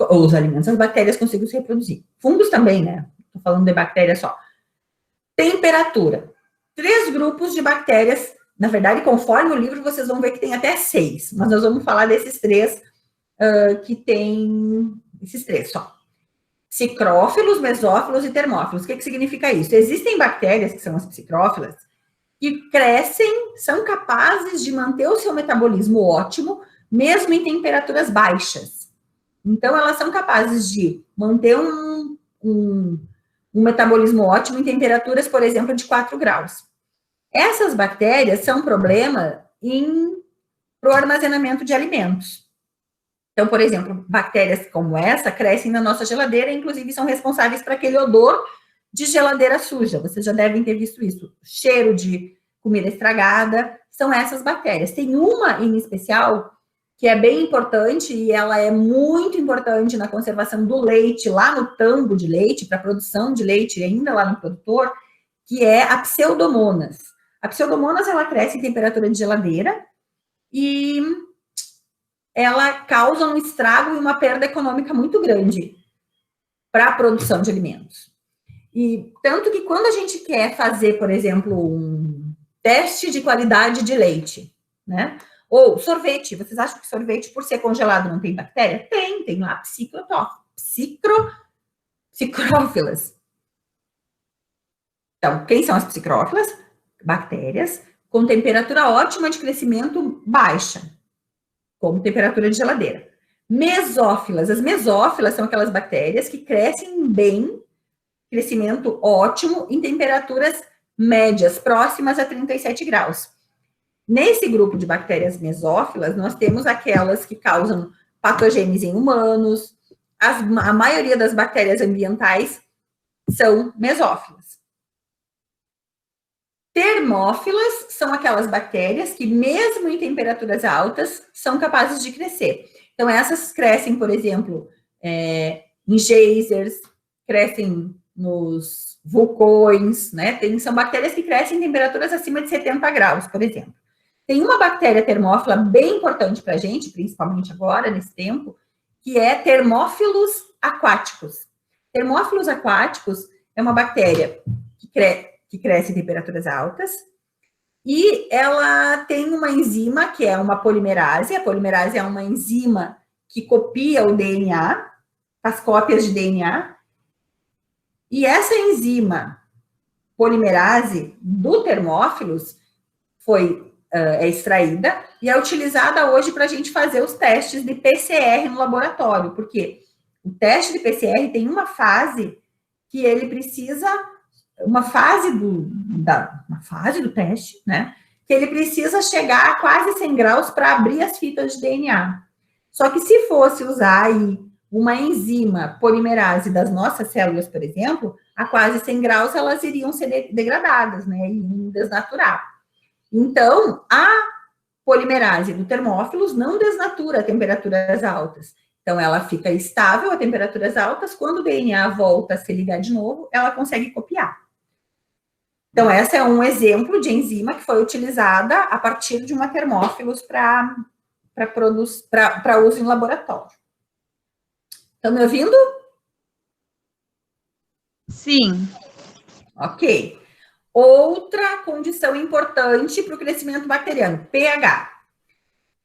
as bactérias consigam se reproduzir. Fungos também, né? Estou falando de bactéria só. Temperatura. 3 grupos de bactérias. Na verdade, conforme o livro, vocês vão ver que tem até 6. Mas nós vamos falar desses 3 que tem... Esses 3 só. Psicrófilos, mesófilos e termófilos. O que significa isso? Existem bactérias, que são as psicrófilas, que crescem, são capazes de manter o seu metabolismo ótimo, mesmo em temperaturas baixas. Então, elas são capazes de manter um metabolismo ótimo em temperaturas, por exemplo, de 4 graus. Essas bactérias são um problema para o armazenamento de alimentos. Então, por exemplo, bactérias como essa crescem na nossa geladeira e, inclusive, são responsáveis por aquele odor de geladeira suja. Vocês já devem ter visto isso. Cheiro de comida estragada, são essas bactérias. Tem uma em especial que é bem importante e ela é muito importante na conservação do leite, lá no tambo de leite, para a produção de leite ainda lá no produtor, que é a Pseudomonas. A Pseudomonas, ela cresce em temperatura de geladeira e ela causa um estrago e uma perda econômica muito grande para a produção de alimentos. E tanto que quando a gente quer fazer, por exemplo, um teste de qualidade de leite, né? Ou sorvete, vocês acham que sorvete, por ser congelado, não tem bactéria? Tem lá psicrófilas. Então, quem são as psicrófilas? Bactérias com temperatura ótima de crescimento baixa, como temperatura de geladeira. Mesófilas. As mesófilas são aquelas bactérias que crescem bem, crescimento ótimo, em temperaturas médias, próximas a 37 graus. Nesse grupo de bactérias mesófilas, nós temos aquelas que causam patogênese em humanos. A maioria das bactérias ambientais são mesófilas. Termófilas são aquelas bactérias que, mesmo em temperaturas altas, são capazes de crescer. Então, essas crescem, por exemplo, em geysers, crescem nos vulcões, né? São bactérias que crescem em temperaturas acima de 70 graus, por exemplo. Tem uma bactéria termófila bem importante para a gente, principalmente agora, nesse tempo, que é termófilos aquáticos. Termófilos aquáticos é uma bactéria que cresce em temperaturas altas, e ela tem uma enzima, que é uma polimerase. A polimerase é uma enzima que copia o DNA, faz cópias de DNA, e essa enzima polimerase do termófilos é extraída e é utilizada hoje para a gente fazer os testes de PCR no laboratório, porque o teste de PCR tem uma fase que ele precisa... Uma fase do teste, né? Que ele precisa chegar a quase 100 graus para abrir as fitas de DNA. Só que se fosse usar aí uma enzima polimerase das nossas células, por exemplo, a quase 100 graus elas iriam ser degradadas, né? E desnaturar. Então, a polimerase do termófilos não desnatura a temperaturas altas. Então, ela fica estável a temperaturas altas. Quando o DNA volta a se ligar de novo, ela consegue copiar. Então, essa é um exemplo de enzima que foi utilizada a partir de uma termófilos para uso em laboratório. Estão me ouvindo? Sim. Ok. Outra condição importante para o crescimento bacteriano, pH.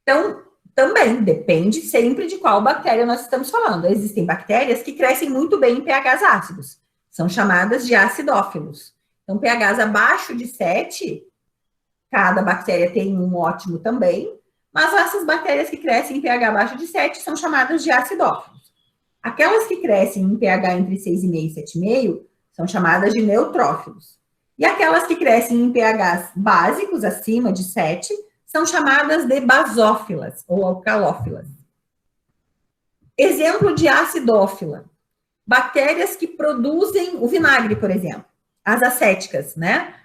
Então, também depende sempre de qual bactéria nós estamos falando. Existem bactérias que crescem muito bem em pHs ácidos. São chamadas de acidófilos. Então, pHs abaixo de 7, cada bactéria tem um ótimo também, mas essas bactérias que crescem em pH abaixo de 7 são chamadas de acidófilos. Aquelas que crescem em pH entre 6,5 e 7,5 são chamadas de neutrófilos. E aquelas que crescem em pHs básicos, acima de 7, são chamadas de basófilas ou alcalófilas. Exemplo de acidófila. Bactérias que produzem o vinagre, por exemplo. As acéticas, né?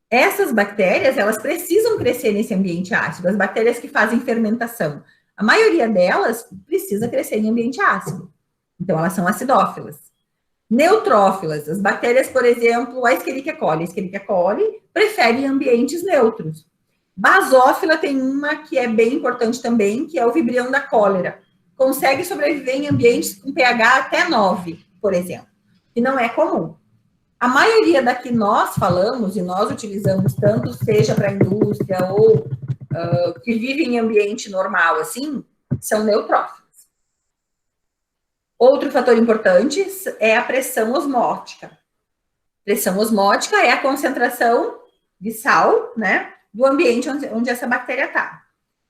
Essas bactérias, elas precisam crescer nesse ambiente ácido. As bactérias que fazem fermentação, a maioria delas precisa crescer em ambiente ácido. Então, elas são acidófilas. Neutrófilas, as bactérias, por exemplo, a Escherichia coli. A Escherichia coli prefere ambientes neutros. Basófila tem uma que é bem importante também, que é o vibrião da cólera. Consegue sobreviver em ambientes com pH até 9, por exemplo, que não é comum. A maioria da que nós falamos e nós utilizamos, tanto seja para a indústria ou que vive em ambiente normal, assim, são neutrófilos. Outro fator importante é a pressão osmótica. Pressão osmótica é a concentração de sal, né, do ambiente onde essa bactéria está.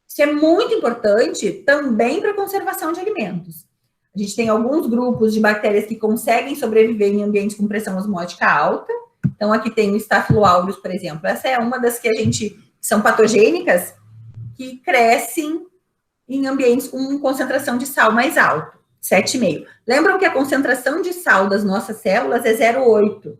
Isso é muito importante também para a conservação de alimentos. A gente tem alguns grupos de bactérias que conseguem sobreviver em ambientes com pressão osmótica alta. Então, aqui tem o Staphylococcus, por exemplo. Essa é uma das que são patogênicas, que crescem em ambientes com concentração de sal mais alto, 7,5. Lembram que a concentração de sal das nossas células é 0,8.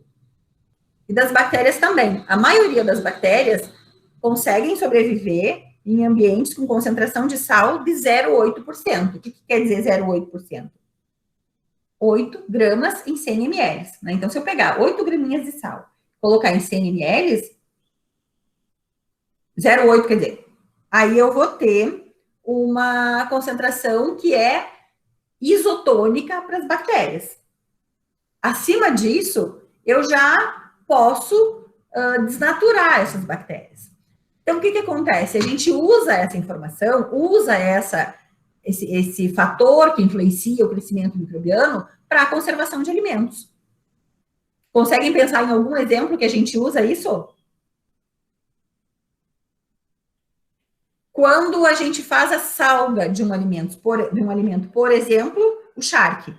E das bactérias também. A maioria das bactérias conseguem sobreviver em ambientes com concentração de sal de 0,8%. O que quer dizer 0,8%? 8 gramas em 100 ml. Né? Então, se eu pegar 8 graminhas de sal, colocar em 100 ml, 0,8 quer dizer, aí eu vou ter uma concentração que é isotônica para as bactérias. Acima disso, eu já posso desnaturar essas bactérias. Então, o que acontece? A gente usa essa informação, usa esse fator que influencia o crescimento microbiano para a conservação de alimentos. Conseguem pensar em algum exemplo que a gente usa isso? Quando a gente faz a salga de um alimento, por exemplo, o charque.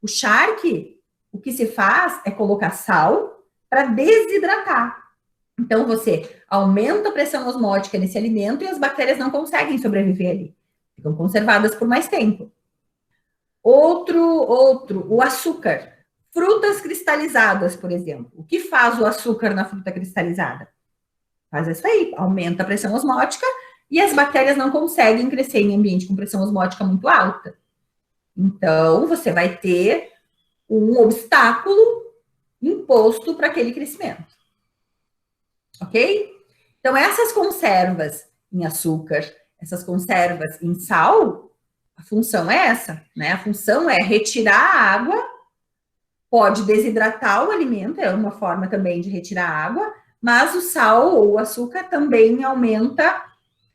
O charque, o que se faz é colocar sal para desidratar. Então, você aumenta a pressão osmótica nesse alimento e as bactérias não conseguem sobreviver ali. Ficam conservadas por mais tempo. O açúcar. Frutas cristalizadas, por exemplo. O que faz o açúcar na fruta cristalizada? Faz isso aí, aumenta a pressão osmótica e as bactérias não conseguem crescer em ambiente com pressão osmótica muito alta. Então, você vai ter um obstáculo imposto para aquele crescimento. Ok? Então, essas conservas em açúcar, essas conservas em sal, a função é essa, né? A função é retirar a água, pode desidratar o alimento, é uma forma também de retirar a água, mas o sal ou o açúcar também aumenta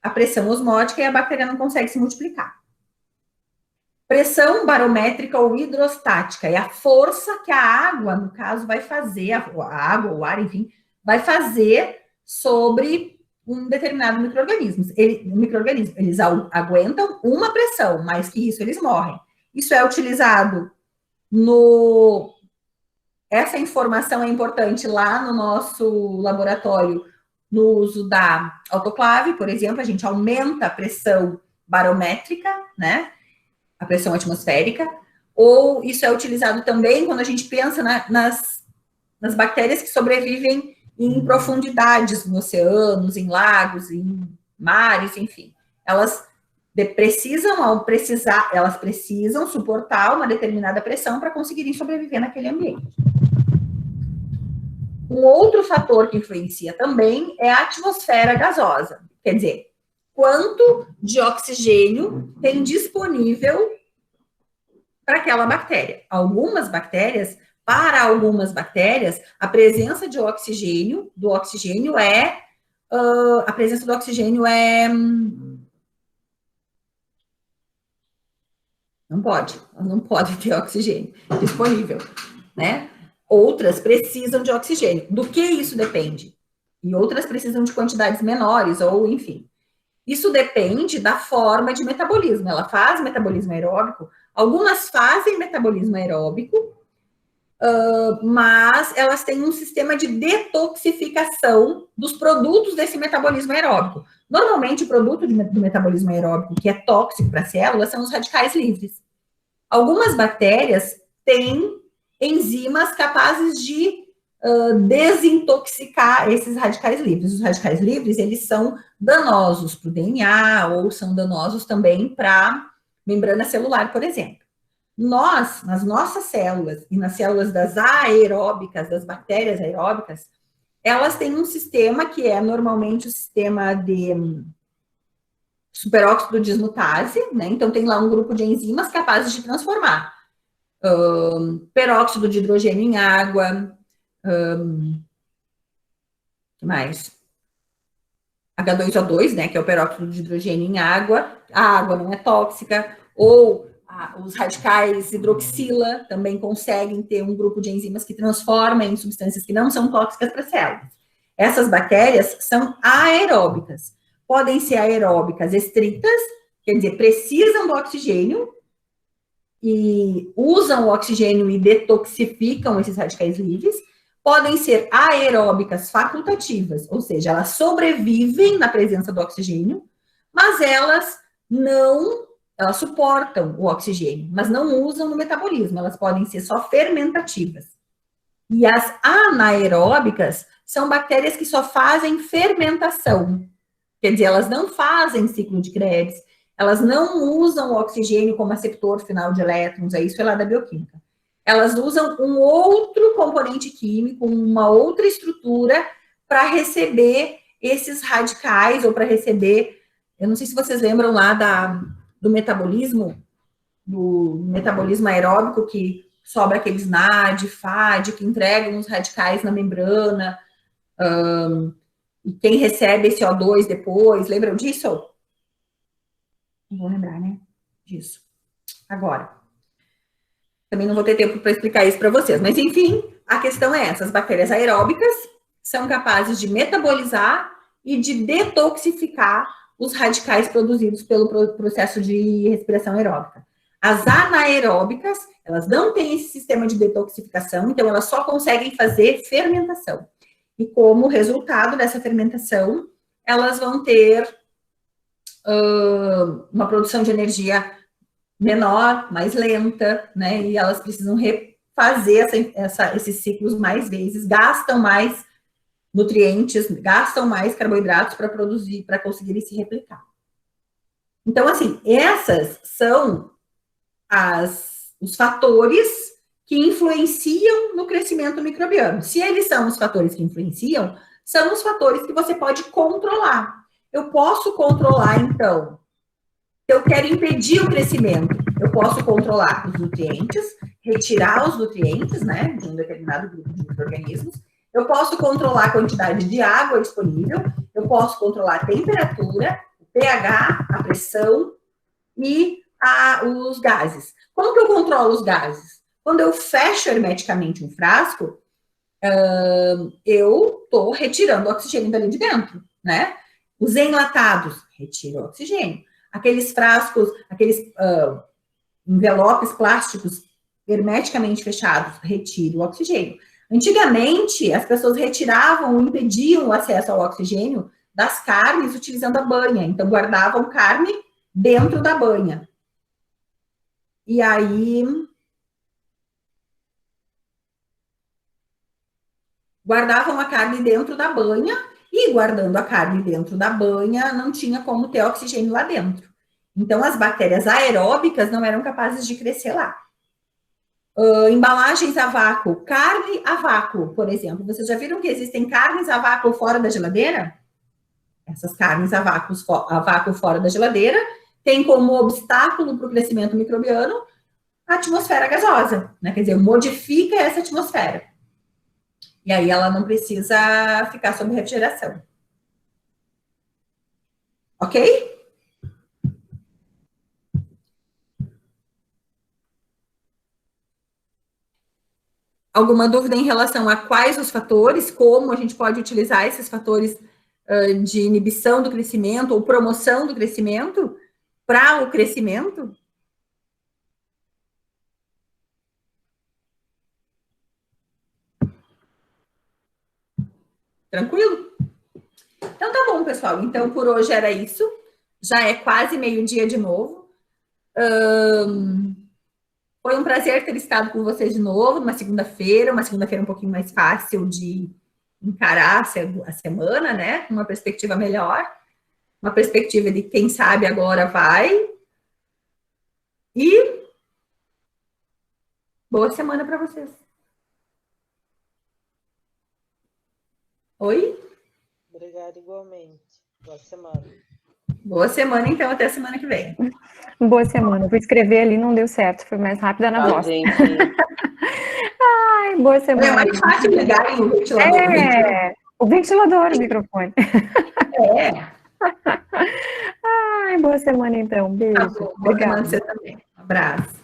a pressão osmótica e a bactéria não consegue se multiplicar. Pressão barométrica ou hidrostática é a força que a água, no caso, vai fazer, a água, o ar, enfim, vai fazer sobre um determinado micro-organismo. Eles aguentam uma pressão, mais que isso eles morrem. Isso é utilizado Essa informação é importante lá no nosso laboratório, no uso da autoclave, por exemplo, a gente aumenta a pressão barométrica, né? A pressão atmosférica, ou isso é utilizado também quando a gente pensa nas bactérias que sobrevivem em profundidades, em oceanos, em lagos, em mares, enfim. Elas precisam suportar uma determinada pressão para conseguirem sobreviver naquele ambiente. Um outro fator que influencia também é a atmosfera gasosa. Quer dizer, quanto de oxigênio tem disponível para aquela bactéria. Para algumas bactérias, a presença do oxigênio é não pode ter oxigênio disponível, né? Outras precisam de oxigênio. Do que isso depende? E outras precisam de quantidades menores, ou enfim. Isso depende da forma de metabolismo. Ela faz metabolismo aeróbico, algumas fazem metabolismo aeróbico, mas elas têm um sistema de detoxificação dos produtos desse metabolismo aeróbico. Normalmente, o produto do metabolismo aeróbico que é tóxico para a célula são os radicais livres. Algumas bactérias têm enzimas capazes de desintoxicar esses radicais livres. Os radicais livres, eles são danosos para o DNA ou são danosos também para a membrana celular, por exemplo. Nós, nas nossas células e nas células das aeróbicas, das bactérias aeróbicas, elas têm um sistema que é normalmente o sistema de superóxido dismutase, né? Então, tem lá um grupo de enzimas capazes de transformar peróxido de hidrogênio em água, que mais? H2O2, né, que é o peróxido de hidrogênio em água, a água não é tóxica, ou os radicais hidroxila também conseguem ter um grupo de enzimas que transformam em substâncias que não são tóxicas para células. Essas bactérias são aeróbicas. Podem ser aeróbicas estritas, quer dizer, precisam do oxigênio e usam o oxigênio e detoxificam esses radicais livres. Podem ser aeróbicas facultativas, ou seja, elas sobrevivem na presença do oxigênio, mas elas suportam o oxigênio, mas não usam no metabolismo, elas podem ser só fermentativas. E as anaeróbicas são bactérias que só fazem fermentação, quer dizer, elas não fazem ciclo de Krebs, elas não usam o oxigênio como aceptor final de elétrons, isso é lá da bioquímica. Elas usam um outro componente químico, uma outra estrutura para receber esses radicais, ou para receber, eu não sei se vocês lembram lá do metabolismo aeróbico, que sobra aqueles NAD, FAD, que entregam os radicais na membrana, e quem recebe esse O2 depois, lembram disso? Não vou lembrar, né? Disso. Agora. Também não vou ter tempo para explicar isso para vocês, mas enfim, a questão é essa: as bactérias aeróbicas são capazes de metabolizar e de detoxificar os radicais produzidos pelo processo de respiração aeróbica. As anaeróbicas, elas não têm esse sistema de detoxificação, então elas só conseguem fazer fermentação. E como resultado dessa fermentação, elas vão ter uma produção de energia menor, mais lenta, né? E elas precisam refazer esses ciclos mais vezes, gastam mais nutrientes, gastam mais carboidratos para produzir, para conseguirem se replicar. Então, assim, essas são os fatores que influenciam no crescimento microbiano. Se eles são os fatores que influenciam, são os fatores que você pode controlar. Eu posso controlar, então, eu quero impedir o crescimento, eu posso controlar os nutrientes, retirar os nutrientes, né, de um determinado grupo de micro-organismos, eu posso controlar a quantidade de água disponível, eu posso controlar a temperatura, o pH, a pressão e os gases. Como que eu controlo os gases? Quando eu fecho hermeticamente um frasco, eu estou retirando o oxigênio dali de dentro, né? Os enlatados retiram o oxigênio. Aqueles frascos, aqueles envelopes plásticos hermeticamente fechados, retiram o oxigênio. Antigamente, as pessoas retiravam, impediam o acesso ao oxigênio das carnes utilizando a banha. Então, guardavam carne dentro da banha. E aí, guardavam a carne dentro da banha, e guardando a carne dentro da banha, não tinha como ter oxigênio lá dentro. Então, as bactérias aeróbicas não eram capazes de crescer lá. Embalagens a vácuo, carne a vácuo, por exemplo. Vocês já viram que existem carnes a vácuo fora da geladeira? Essas carnes a vácuo fora da geladeira têm como obstáculo para o crescimento microbiano a atmosfera gasosa, né? Quer dizer, modifica essa atmosfera. E aí ela não precisa ficar sob refrigeração. Ok? Alguma dúvida em relação a quais os fatores, como a gente pode utilizar esses fatores de inibição do crescimento ou promoção do crescimento para o crescimento? Tranquilo? Então tá bom, pessoal. Então por hoje era isso. Já é quase meio-dia de novo. Foi um prazer ter estado com vocês de novo, uma segunda-feira um pouquinho mais fácil de encarar a semana, né? Com uma perspectiva melhor, uma perspectiva de quem sabe agora vai. E boa semana para vocês. Oi? Obrigada igualmente. Boa semana. Boa semana, então, até semana que vem. Boa semana. Vou escrever ali, não deu certo. Foi mais rápida na Tchau, voz. gente. Ai, boa É semana. mais fácil ligar o ventilador. É, o ventilador, o microfone. É. Ai, boa semana então. Beijo. Tá bom. Boa semana Obrigada. pra você também. Um abraço.